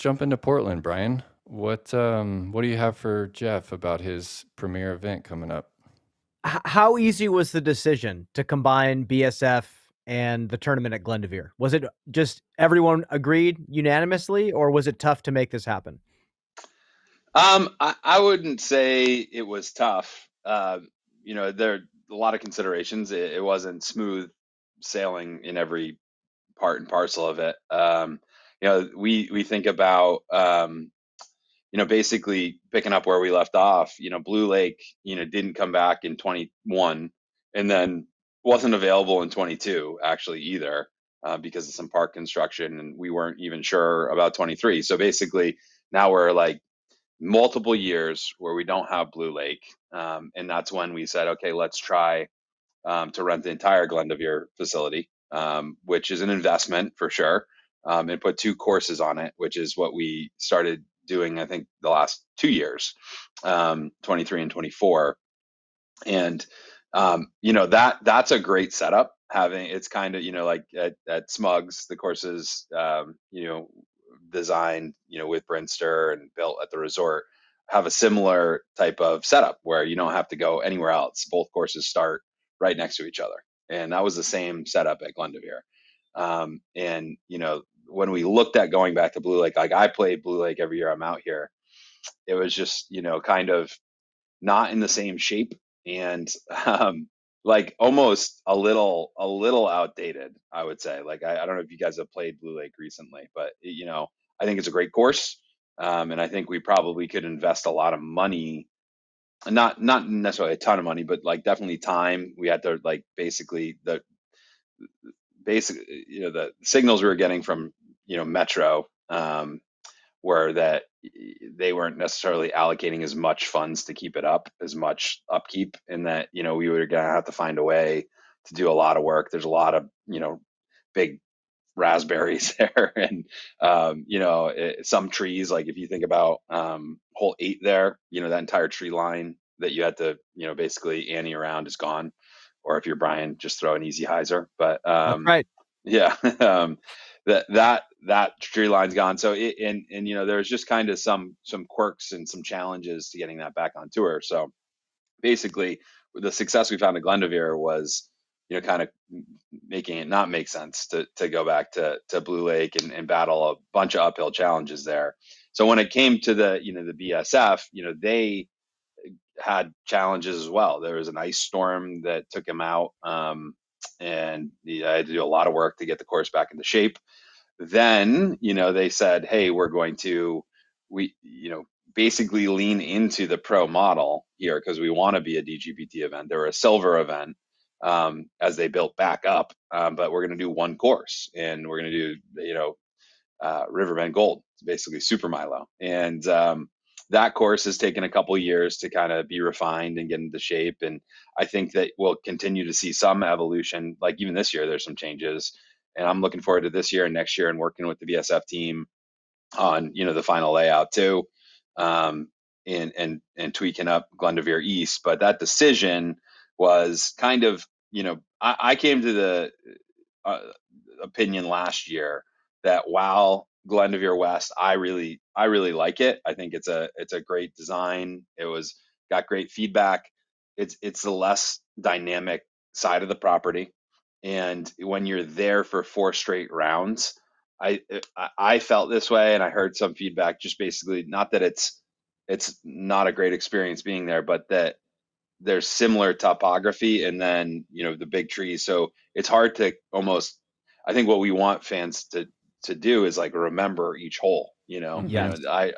jump into Portland, Brian. What do you have for Jeff about his premier event coming up? How easy was the decision to combine BSF and the tournament at Glendoveer? Was it just everyone agreed unanimously, or was it tough to make this happen? I wouldn't say it was tough. There are a lot of considerations. It wasn't smooth sailing in every part and parcel of it. We think about, basically picking up where we left off. Blue Lake, didn't come back in 21, and then wasn't available in 22 actually either, because of some park construction, and we weren't even sure about 23. So basically now we're like multiple years where we don't have Blue Lake. And that's when we said, okay, let's try to rent the entire Glendoveer facility, which is an investment for sure, and put 2 courses on it, which is what we started doing, I think, the last 2 years, 23 and 24. And, that's a great setup. It's kind of, like at Smugs, the courses, designed, with Brinster and built at the resort, have a similar type of setup where you don't have to go anywhere else. Both courses start right next to each other. And that was the same setup at Glendoveer. And, when we looked at going back to Blue Lake, like I played Blue Lake every year I'm out here, it was just, kind of not in the same shape, and like almost a little outdated, I would say. Like, I don't know if you guys have played Blue Lake recently, but I think it's a great course. And I think we probably could invest a lot of money, not necessarily a ton of money, but like definitely time. We had to like basically the signals we were getting from Metro were that they weren't necessarily allocating as much funds to keep it up, as much upkeep, and that, we were going to have to find a way to do a lot of work. There's a lot of, big raspberries there, and some trees, like if you think about hole 8 there, that entire tree line that you had to, basically ante around is gone. Or if you're Brian, just throw an easy hyzer. But That's right. yeah, that tree line's gone. So and there's just kind of some quirks and some challenges to getting that back on tour. So basically, the success we found at Glendoveer was, kind of making it not make sense to go back to Blue Lake and battle a bunch of uphill challenges there. So when it came to the BSF, they had challenges as well. There was an ice storm that took him out, and I had to do a lot of work to get the course back into shape. Then, they said, hey, we're going to, basically lean into the pro model here because we want to be a DGPT event. They're a silver event, as they built back up, but we're going to do one course, and we're going to do, Riverbend Gold. It's basically Super Milo. And that course has taken a couple years to kind of be refined and get into shape. And I think that we'll continue to see some evolution. Like even this year, there's some changes. And I'm looking forward to this year and next year and working with the BSF team on, the final layout too, and tweaking up Glendoveer East. But that decision was kind of, I came to the opinion last year that while Glendoveer West, I really like it. I think it's a great design. It was got great feedback. It's the less dynamic side of the property, and when you're there for 4 straight rounds, I felt this way, and I heard some feedback. Just basically, not that it's not a great experience being there, but that there's similar topography, and then the big trees. So it's hard to almost. I think what we want fans to do is like remember each hole. Yes. I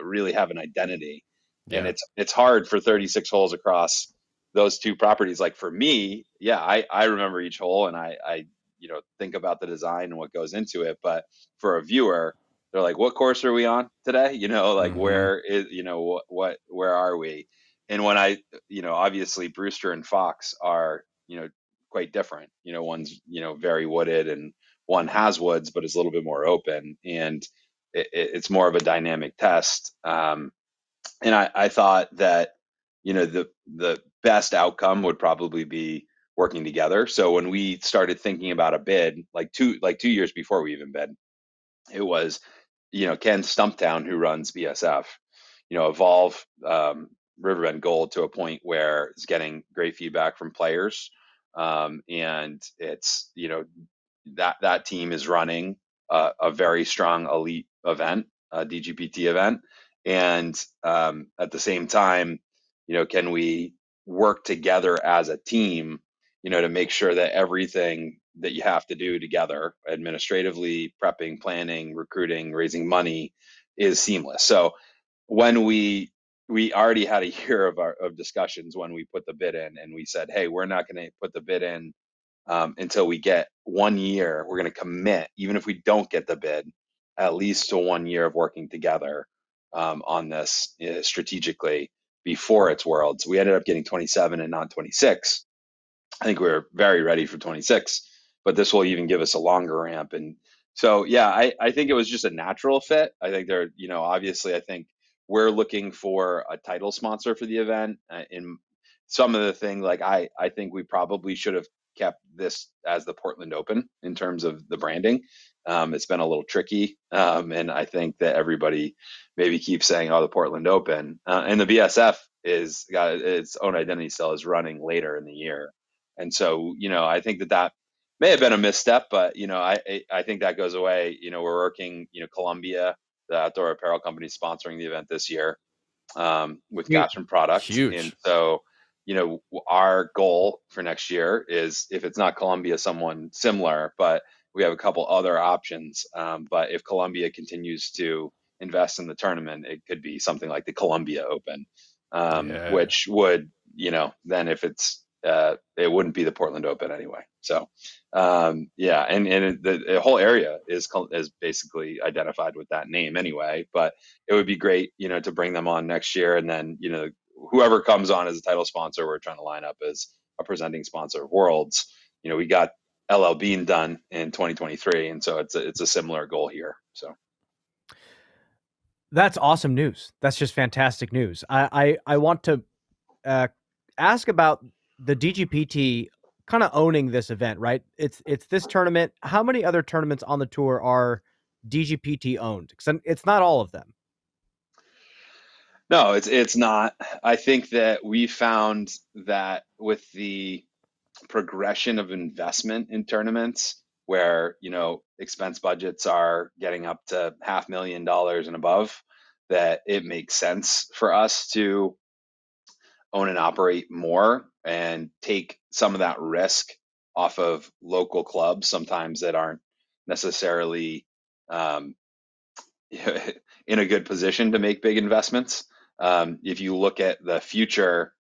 really have an identity, and Yeah. it's hard for 36 holes across those 2 properties. Like for me, yeah, I remember each hole, and I think about the design and what goes into it. But for a viewer, they're like, what course are we on today? Like Mm-hmm. where is where are we? And when obviously Brewster and Fox are, quite different. One's, very wooded, and one has woods, but is a little bit more open. And it's more of a dynamic test. And I thought that, the best outcome would probably be working together. So when we started thinking about a bid, like 2 years before we even bid, it was, Ken Stumptown, who runs BSF, evolve Riverbend Gold to a point where it's getting great feedback from players. And it's, that team is running a very strong elite event, a DGPT event. And at the same time, can we work together as a team, to make sure that everything that you have to do together, administratively, prepping, planning, recruiting, raising money, is seamless. So when we already had a year of discussions when we put the bid in, and we said, hey, we're not going to put the bid in until we get 1 year. We're going to commit, even if we don't get the bid, at least to 1 year of working together on this strategically before it's Worlds. We ended up getting 27 and not 26. I think we were very ready for 26, but this will even give us a longer ramp. And so, yeah, I think it was just a natural fit. I think obviously, I think we're looking for a title sponsor for the event. In some of the thing, like I think we probably should have kept this as the Portland Open in terms of the branding. It's been a little tricky, and I think that everybody maybe keeps saying, "Oh, the Portland Open," and the BSF is got its own identity still, is running later in the year. And so, I think that may have been a misstep, but I think that goes away. We're working, Columbia, the outdoor apparel company, sponsoring the event this year, with Sweet. Gotcha product. And Huge. so, our goal for next year is, if it's not Columbia, someone similar, but we have a couple other options. But if Columbia continues to invest in the tournament, it could be something like the Columbia Open, Yeah. which would, then if it's it wouldn't be the Portland Open anyway. So, yeah, and the whole area is basically identified with that name anyway. But it would be great, to bring them on next year, and then whoever comes on as a title sponsor, we're trying to line up as a presenting sponsor of Worlds. We got LL Bean done in 2023, and so it's a similar goal here. So. That's awesome news. That's just fantastic news. I want to ask about the DGPT kind of owning this event, right? It's this tournament. How many other tournaments on the tour are DGPT owned? Because it's not all of them. No, it's not. I think that we found that with the progression of investment in tournaments where, expense budgets are getting up to $500,000 and above, that it makes sense for us to own and operate more and take some of that risk off of local clubs sometimes that aren't necessarily in a good position to make big investments. If you look at the future,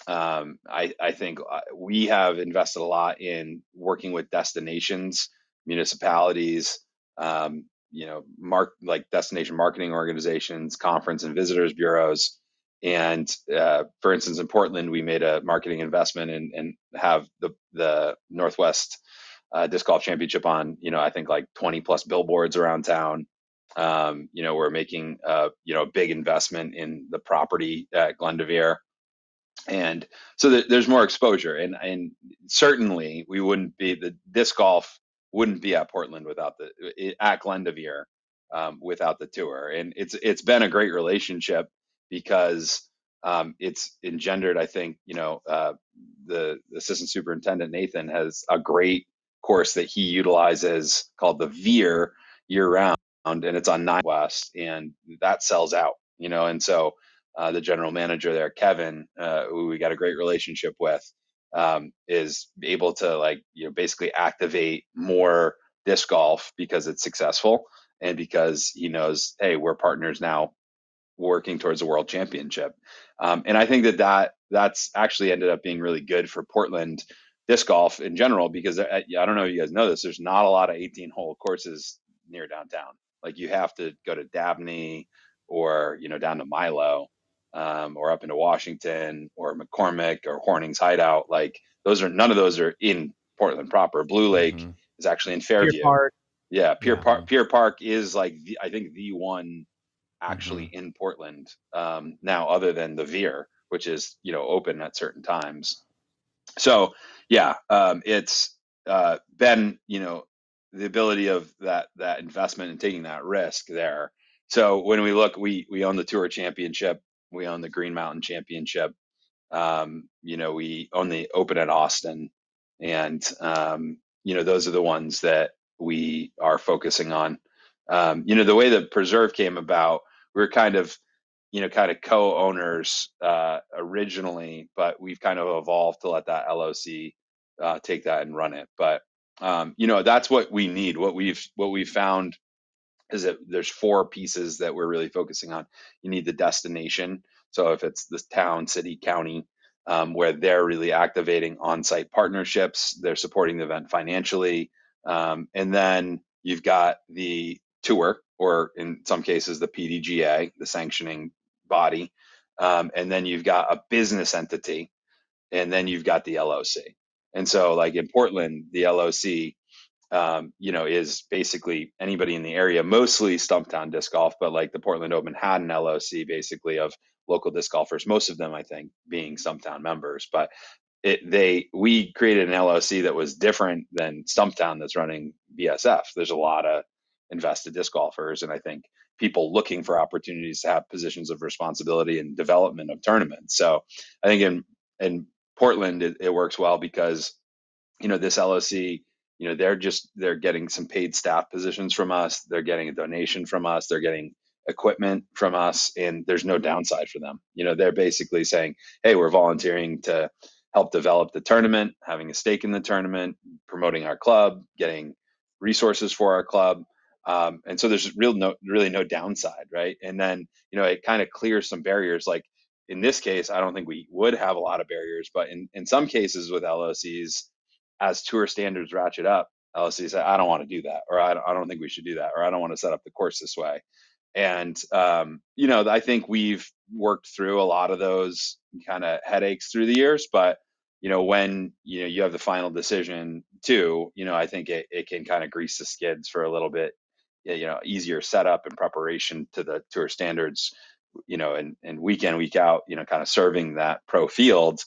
I think we have invested a lot in working with destinations, municipalities, like destination marketing organizations, conference and visitors bureaus. And for instance, in Portland, we made a marketing investment and have the Northwest Disc Golf Championship on, I think like 20 plus billboards around town. We're making a big investment in the property at Glendevere. And so there's more exposure, and certainly the disc golf wouldn't be at Portland at Glendevere without the tour. And it's been a great relationship because it's engendered, I think, the assistant superintendent Nathan has a great course that he utilizes called the Veer year round, and it's on 9 West, and that sells out, and so the general manager there, Kevin, who we got a great relationship with, is able to basically activate more disc golf because it's successful and because he knows, hey, we're partners now working towards a world championship. And I think that's actually ended up being really good for Portland disc golf in general, because I don't know if you guys know this, there's not a lot of 18-hole courses near downtown. Like you have to go to Dabney or, down to Milo, or up into Washington or McCormick or Horning's Hideout. Like none of those are in Portland proper. Blue Lake is actually in Fairview. Pier Park. Yeah, Pier Park is I think the one actually in Portland now, other than the Veer, which is open at certain times. So yeah, it's been the ability of that investment and taking that risk there. So when we look, we own the Tour Championship, we own the Green Mountain Championship, we own the Open at Austin, and those are the ones that we are focusing on. The way the Preserve came about, we were kind of co-owners originally, but we've kind of evolved to let that LOC take that and run it. But that's what we need. What we've found is that there's 4 pieces that we're really focusing on. You need the destination. So if it's the town, city, county, where they're really activating on-site partnerships, they're supporting the event financially, and then you've got the tour, or in some cases the PDGA, the sanctioning body, and then you've got a business entity, and then you've got the LOC. And so like in Portland, the LOC is basically anybody in the area, mostly Stumptown disc golf, but like the Portland Open had an LOC basically of local disc golfers, most of them I think being Stumptown members. But we created an LOC that was different than Stumptown that's running BSF. There's a lot of invested disc golfers, and I think people looking for opportunities to have positions of responsibility and development of tournaments. So I think in Portland it works well because this LOC, they're getting some paid staff positions from us, they're getting a donation from us, they're getting equipment from us, and there's no downside for them. They're basically saying, hey, we're volunteering to help develop the tournament, having a stake in the tournament, promoting our club, getting resources for our club. And so there's really no downside, right? And then, it kind of clears some barriers. Like in this case, I don't think we would have a lot of barriers, but in some cases with LOCs, as tour standards ratchet up, LOCs say, I don't want to do that, or I don't think we should do that, or I don't want to set up the course this way. And, I think we've worked through a lot of those kind of headaches through the years, but, when, you have the final decision too, I think it can kind of grease the skids for a little bit, easier setup and preparation to the tour standards, and week in, week out, kind of serving that pro field,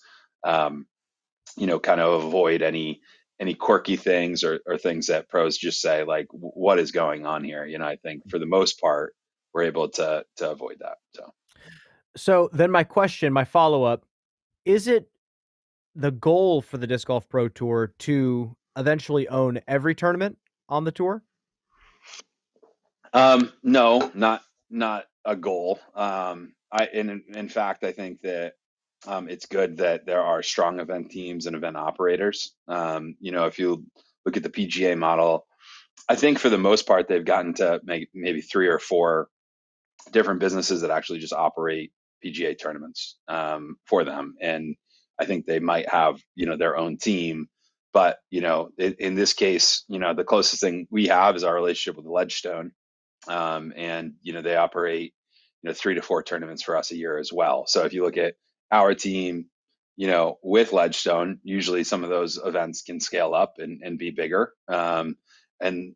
um, kind of avoid any quirky things or things that pros just say like, what is going on here? I think for the most part, we're able to avoid that. So then my follow-up, is it the goal for the Disc Golf Pro Tour to eventually own every tournament on the tour? No, not a goal. In fact, I think that it's good that there are strong event teams and event operators. If you look at the PGA model, I think for the most part, they've gotten to make maybe 3 or 4 different businesses that actually just operate PGA tournaments for them. And I think they might have, their own team. But, in this case, the closest thing we have is our relationship with Ledgestone. And, they operate, 3 to 4 tournaments for us a year as well. So if you look at our team, with Ledgestone, usually some of those events can scale up and be bigger. And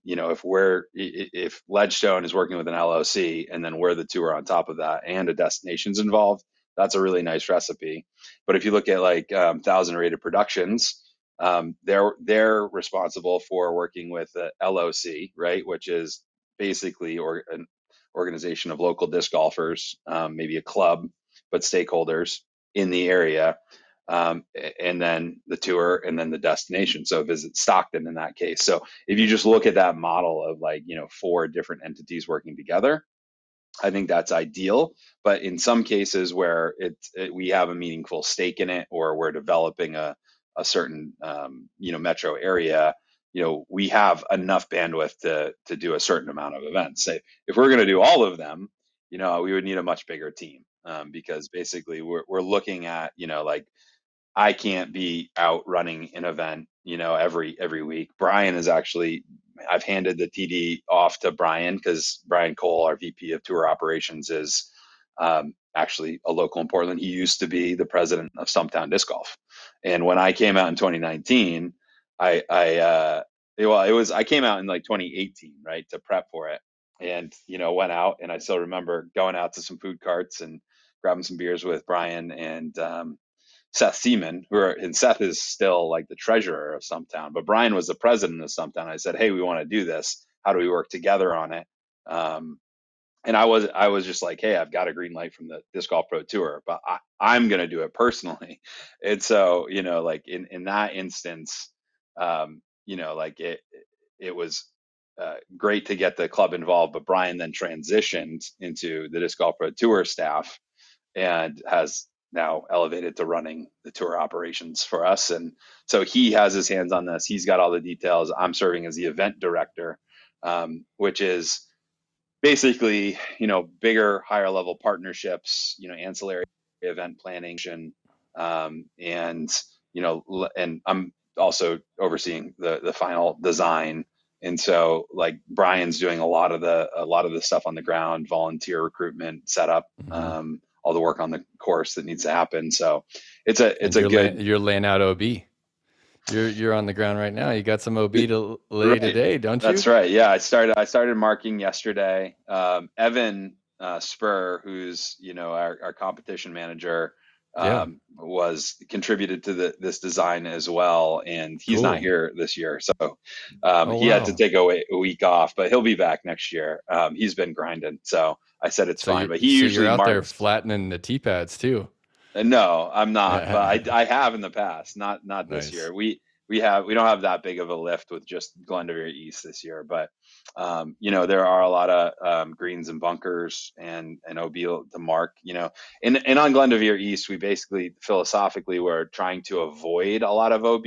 if Ledgestone is working with an LOC and then we're the tour on top of that and a destination's involved, that's a really nice recipe. But if you look at like Thousand Rated Productions, they're responsible for working with the LOC, right, which is basically an organization of local disc golfers, maybe a club, but stakeholders in the area. And then the tour and then the destination. So Visit Stockton in that case. So if you just look at that model of like, 4 different entities working together, I think that's ideal. But in some cases where we have a meaningful stake in it, or we're developing a certain, metro area, we have enough bandwidth to do a certain amount of events. Say, if we're going to do all of them, we would need a much bigger team, because basically we're looking at, like, I can't be out running an event, every week. Brian is actually, I've handed the TD off to Brian because Brian Cole, our VP of Tour Operations, is actually a local in Portland. He used to be the president of Stumptown Disc Golf. And when I came out in 2019, I came out in like 2018, right, to prep for it. And, went out, and I still remember going out to some food carts and grabbing some beers with Brian and Seth Seaman, and Seth is still like the treasurer of Stumptown, but Brian was the president of Stumptown. I said, hey, we want to do this. How do we work together on it? And I was just like, hey, I've got a green light from the Disc Golf Pro Tour, but I'm going to do it personally. And so, like in that instance, like it was great to get the club involved, but Brian then transitioned into the Disc Golf Pro Tour staff and has now elevated to running the tour operations for us. And so he has his hands on this. He's got all the details. I'm serving as the event director, which is basically, bigger, higher level partnerships, ancillary event planning, and, and I'm also overseeing the final design. And so like Brian's doing a lot of the stuff on the ground, volunteer recruitment, setup, all the work on the course that needs to happen. So you're laying out OB. You're on the ground right now. You got some OB to lay right today, don't you? That's right. Yeah, I started marking yesterday. Evan Spur, who's our competition manager, was contributed to this design as well, and he's not here this year, so he had to take a week off, but he'll be back next year. He's been grinding, so I said it's fine. But he usually you're out there flattening the tee pads too. No, I'm not, but I have in the past. Not this year. We don't have that big of a lift with just Glendower East this year, but there are a lot of greens and bunkers and OB to mark. And on Glendower East, we basically philosophically were trying to avoid a lot of OB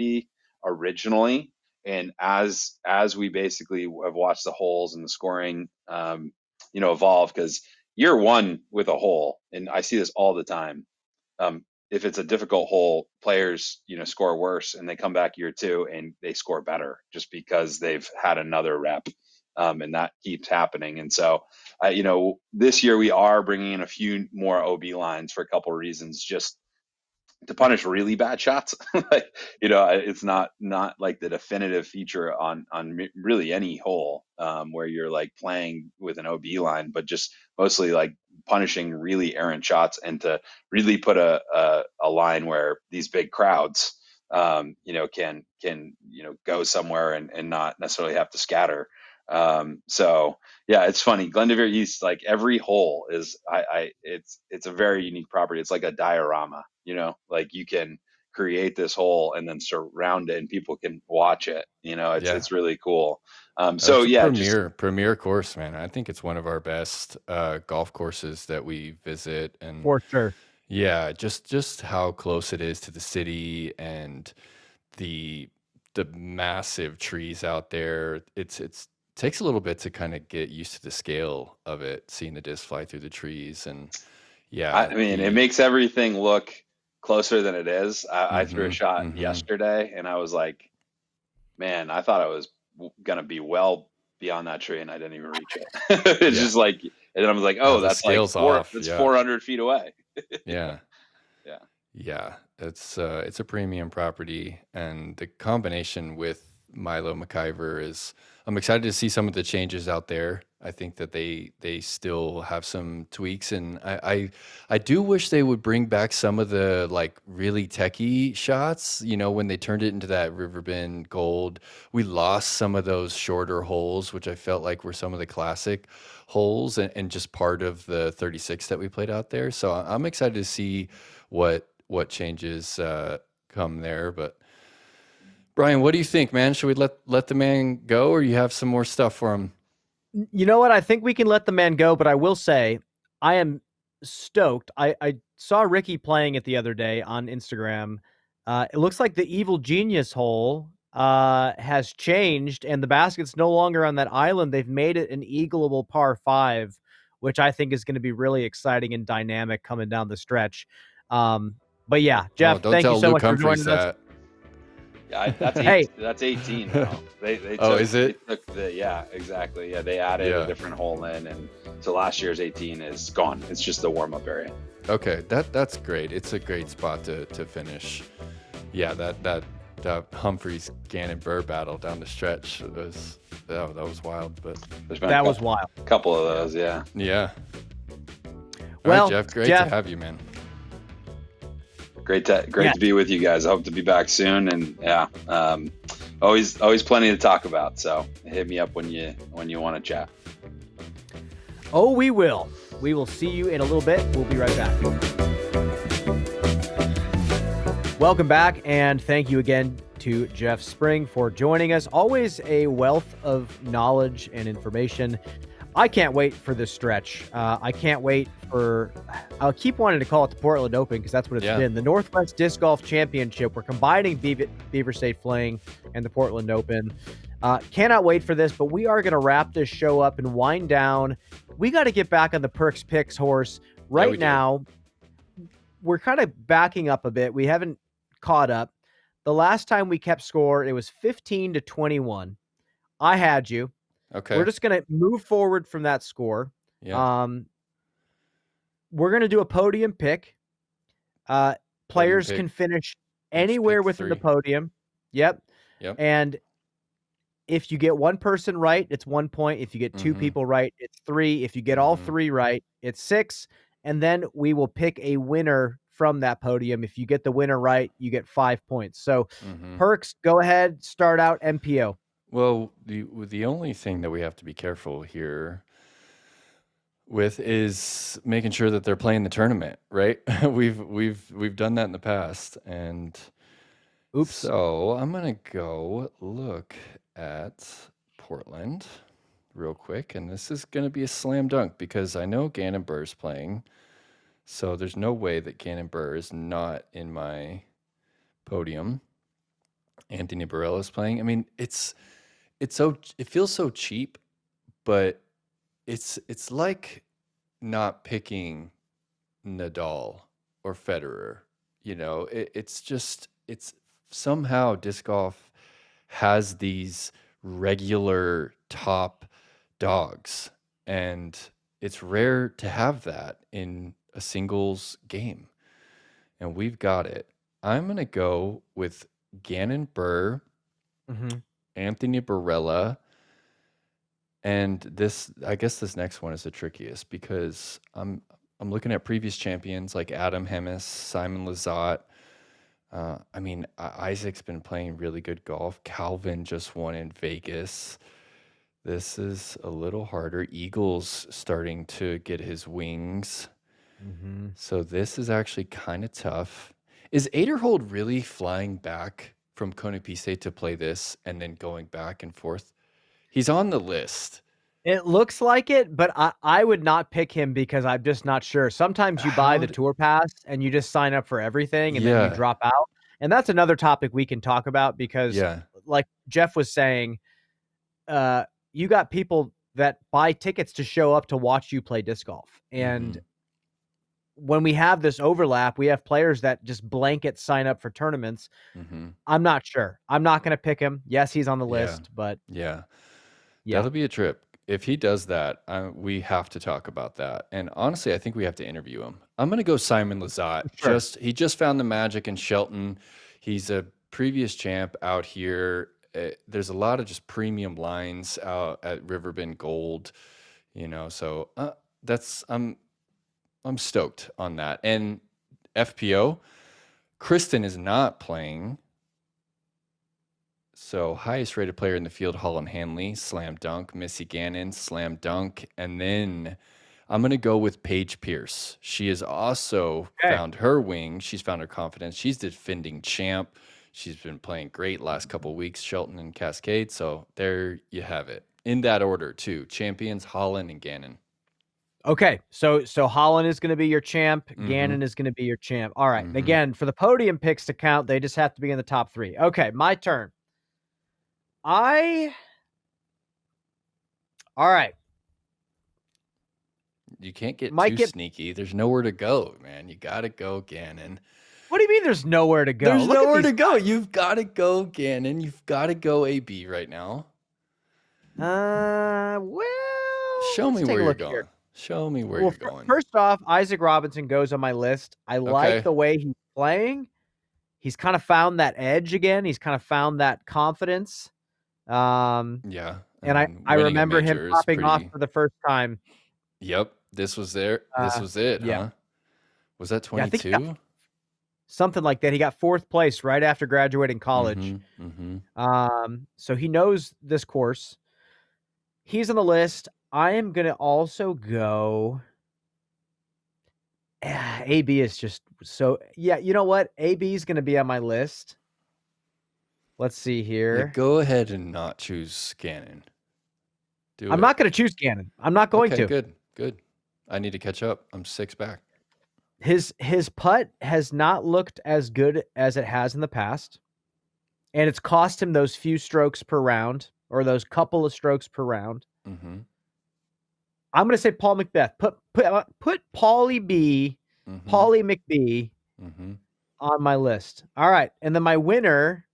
originally, and as we basically have watched the holes and the scoring, evolve, because year one with a hole, and I see this all the time. if it's a difficult hole, players, score worse, and they come back year 2 and they score better just because they've had another rep. And that keeps happening. And so, this year we are bringing in a few more OB lines for a couple of reasons, just to punish really bad shots. It's not like the definitive feature on really any hole, where you're like playing with an OB line, but just mostly like punishing really errant shots, and to really put a line where these big crowds, can go somewhere and not necessarily have to scatter. So yeah, it's funny. Glendower East, like every hole is, it's a very unique property. It's like a diorama, like you can create this hole and then surround it and people can watch it. It's really cool. So It's a yeah, just premier course, man. I think it's one of our best golf courses that we visit, and For sure. yeah, just how close it is to the city, and the massive trees out there. It's takes a little bit to kind of get used to the scale of it, seeing the disc fly through the trees, and I yeah, mean, it the makes everything look closer than it is. I threw a mm-hmm, shot mm-hmm. yesterday and I was like, man, I thought I was gonna be well beyond that tree and I didn't even reach it. It's Yeah. just like, and then I was like, Now oh, the that's like scale's off. that's Yeah. 400 feet away. Yeah. Yeah. Yeah. It's a premium property, and the combination with Milo McIver is, I'm excited to see some of the changes out there. I think that they still have some tweaks, and I do wish they would bring back some of the like really techie shots. When they turned it into that Riverbend Gold, we lost some of those shorter holes, which I felt like were some of the classic holes, and just part of the 36 that we played out there. So I'm excited to see what changes come there. But Brian, what do you think, man? Should we let the man go, or you have some more stuff for him? You know what? I think we can let the man go, but I will say I am stoked. I saw Ricky playing it the other day on Instagram. It looks like the Evil Genius hole has changed, and the basket's no longer on that island. They've made it an eagleable par 5, which I think is going to be really exciting and dynamic coming down the stretch. But yeah, Oh, Jeff, don't thank you tell so Luke much for Humphreys joining us. that. Yeah, that's Hey. That's 18 now. They Oh, took, is it? They took yeah, exactly. Yeah, they added Yeah. a different hole in, and so last year's 18 is gone. It's just the warm up area. Okay, that's great. It's a great spot to finish. Yeah, that Humphreys Gannon Burr battle down the stretch was that was wild. But There's been That was wild. a couple of those, yeah. yeah. All Well, right, Jeff, great Jeff- to have you, man. Great to be with you guys. I hope to be back soon, and yeah, always plenty to talk about. So hit me up when you want to chat. Oh, we will. We will see you in a little bit. We'll be right back. Welcome back, and thank you again to Jeff Spring for joining us. Always a wealth of knowledge and information. I can't wait for this stretch. I can't wait for... I'll keep wanting to call it the Portland Open because that's what it's been. The Northwest Disc Golf Championship. We're combining Beaver State Fling and the Portland Open. Cannot wait for this, but we are going to wrap this show up and wind down. We got to get back on the Perks Picks horse. Right now, we're kind of backing up a bit. We haven't caught up. The last time we kept score, it was 15-21. I had you. Okay. We're just going to move forward from that score. Yeah. We're going to do a podium pick. Players can finish anywhere within the podium. Yep. And if you get one person right, it's 1 point. If you get two people right, it's 3. If you get all 3 right, it's 6. And then we will pick a winner from that podium. If you get the winner right, you get 5 points. So Perks, go ahead, start out MPO. Well, the only thing that we have to be careful here with is making sure that they're playing the tournament, right? We've done that in the past, and oops. So I'm gonna go look at Portland real quick, and this is gonna be a slam dunk because I know Gannon Burr is playing, so there's no way that Gannon Burr is not in my podium. Anthony Barella is playing. I mean, it feels so cheap, but it's like not picking Nadal or Federer. You know, it's somehow disc golf has these regular top dogs, and it's rare to have that in a singles game, and we've got it. I'm going to go with Gannon Burr, Mhm. Anthony Barella, and I guess this next one is the trickiest because I'm looking at previous champions like Adam Hemis, Simon Lizotte. I mean, Isaac's been playing really good golf. Calvin just won in Vegas. This is a little harder. Eagle's starting to get his wings. Mhm. So this is actually kind of tough. Is Aderhold really flying back from Konopište to play this and then going back and forth? He's on the list. It looks like it, but I would not pick him because I'm just not sure. Sometimes you buy the tour pass and you just sign up for everything and then you Yeah. drop out. And that's another topic we can talk about because Yeah. like Jeff was saying, you got people that buy tickets to show up to watch you play disc golf. And when we have this overlap, we have players that just blanket sign up for tournaments. I'm not sure. I'm not going to pick him. Yes, he's on the list, but yeah, that'll be a trip. If he does that, we have to talk about that. And honestly, I think we have to interview him. I'm going to go Simon Lizotte. Sure. He just found the magic in Shelton. He's a previous champ out here. There's a lot of just premium lines out at Riverbend Gold, you know. So I'm stoked on that. And FPO, Kristen is not playing. So highest rated player in the field, Holland Hanley, slam dunk. Missy Gannon, slam dunk. And then I'm going to go with Paige Pierce. She has also found her wing. She's found her confidence. She's defending champ. She's been playing great last couple of weeks, Shelton and Cascade. So there you have it. In that order, too. Champions, Holland and Gannon. Okay, so Holland is going to be your champ. Gannon is going to be your champ. All right. Again, for the podium picks to count, they just have to be in the top 3. Okay, my turn. All right. You can't get too sneaky. There's nowhere to go, man. You got to go, Gannon. What do you mean there's nowhere to go? There's nowhere to go. You've got to go, Gannon. You've got to go AB right now. Well, show me where you're going. Show me where you're going. First off, Isaac Robinson goes on my list. I like the way he's playing. He's kind of found that edge again. He's kind of found that confidence. Yeah. And I remember him popping off for the first time. Yep. This was there. This was it, huh? Was that 22? Yeah, something like that. He got 4th place right after graduating college. So he knows this course. He's on the list. I am going to also go. AB is just so. Yeah, you know what? AB is going to be on my list. Let's see here. Yeah, go ahead and not choose Gannon. I'm not going to choose Gannon. I'm not going to. Good. I need to catch up. I'm 6 back. His putt has not looked as good as it has in the past, and it's cost him those few strokes per round or those couple of strokes per round. I'm going to say Paul McBeth. Put Paulie B, Paulie McBee on my list. All right, and then my winner.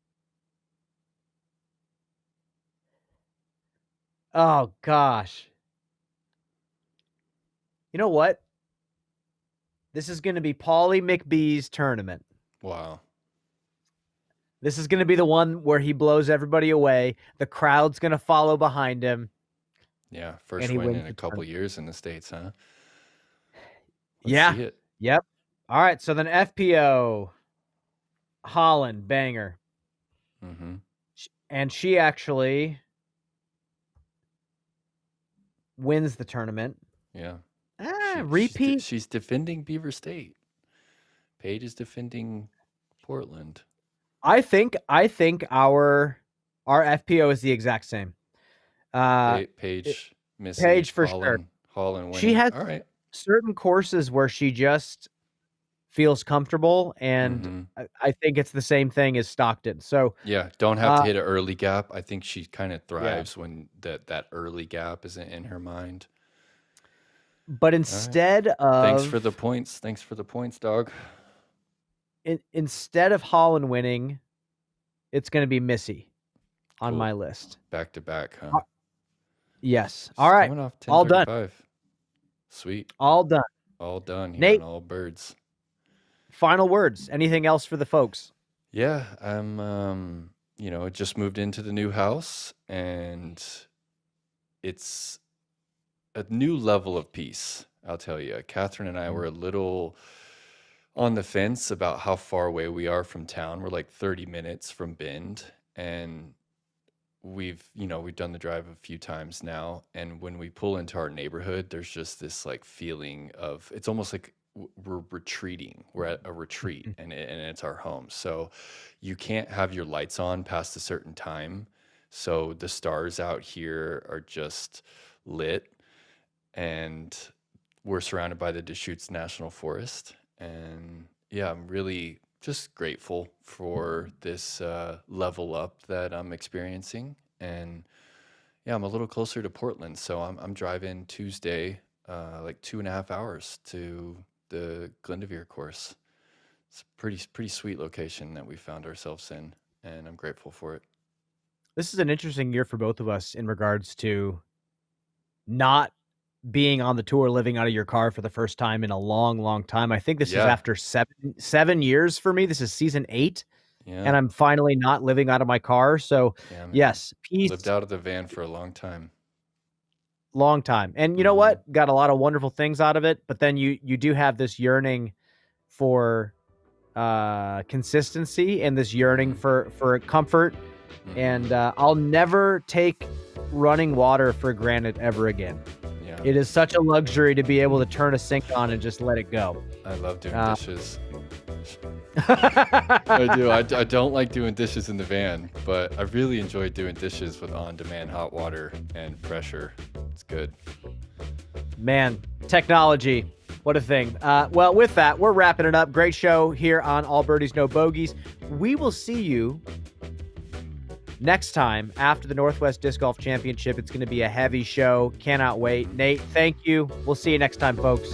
Oh gosh. You know what? This is going to be Paulie McBee's tournament. Wow. This is going to be the one where he blows everybody away. The crowd's going to follow behind him. Yeah, first win in a couple years in the States, huh? Let's see it. Yep. All right, so then FPO, Holland, banger. And she actually wins the tournament. Yeah. Repeat. She's defending Beaver State. Paige is defending Portland. I think our FPO is the exact same. Paige, Missy, Paige for Holland, sure. Holland winning. She has all right. certain courses where she just feels comfortable, and I think it's the same thing as Stockton. So yeah, don't have to hit an early gap. I think she kind of thrives when that early gap isn't in her mind. But instead of thanks for the points, dog. instead of Holland winning, it's going to be Missy on Cool. my list. Back to back, huh? Yes. All right. Coming off All done. 10:35. Sweet. All done. All done here Nate. on All Birds. Final words. Anything else for the folks? Yeah, I'm just moved into the new house, and it's a new level of peace, I'll tell you. Catherine and I were a little on the fence about how far away we are from town. We're like 30 minutes from Bend, and we've done the drive a few times now, and when we pull into our neighborhood, there's just this like feeling of, it's almost like we're retreating. We're at a retreat, and it's our home. So you can't have your lights on past a certain time. So the stars out here are just lit, and we're surrounded by the Deschutes National Forest. And yeah, I'm really just grateful for this level up that I'm experiencing. And yeah, I'm a little closer to Portland, so I'm driving Tuesday, like 2.5 hours to the Glendoveer course. It's a pretty sweet location that we found ourselves in, and I'm grateful for it. This is an interesting year for both of us in regards to not being on the tour, living out of your car for the first time in a long, long time. I think this is Yeah. after 7 years for me. This is season 8, Yeah, and I'm finally not living out of my car. So yeah, man. yes, peace, Lived out of the van for a long time. long time. And you know what? Got a lot of wonderful things out of it, but then you do have this yearning for consistency and this yearning for comfort. And I'll never take running water for granted ever again. Yeah, It is such a luxury to be able to turn a sink on and just let it go. I love doing dishes. I do. I don't like doing dishes in the van, but I really enjoy doing dishes with on-demand hot water and pressure. It's good. Man, technology, what a thing. Well, with that, we're wrapping it up. Great show here on All Birdies, No Bogeys. We will see you next time after the Northwest Disc Golf Championship. It's going to be a heavy show. Cannot wait. Nate, thank you. We'll see you next time, folks.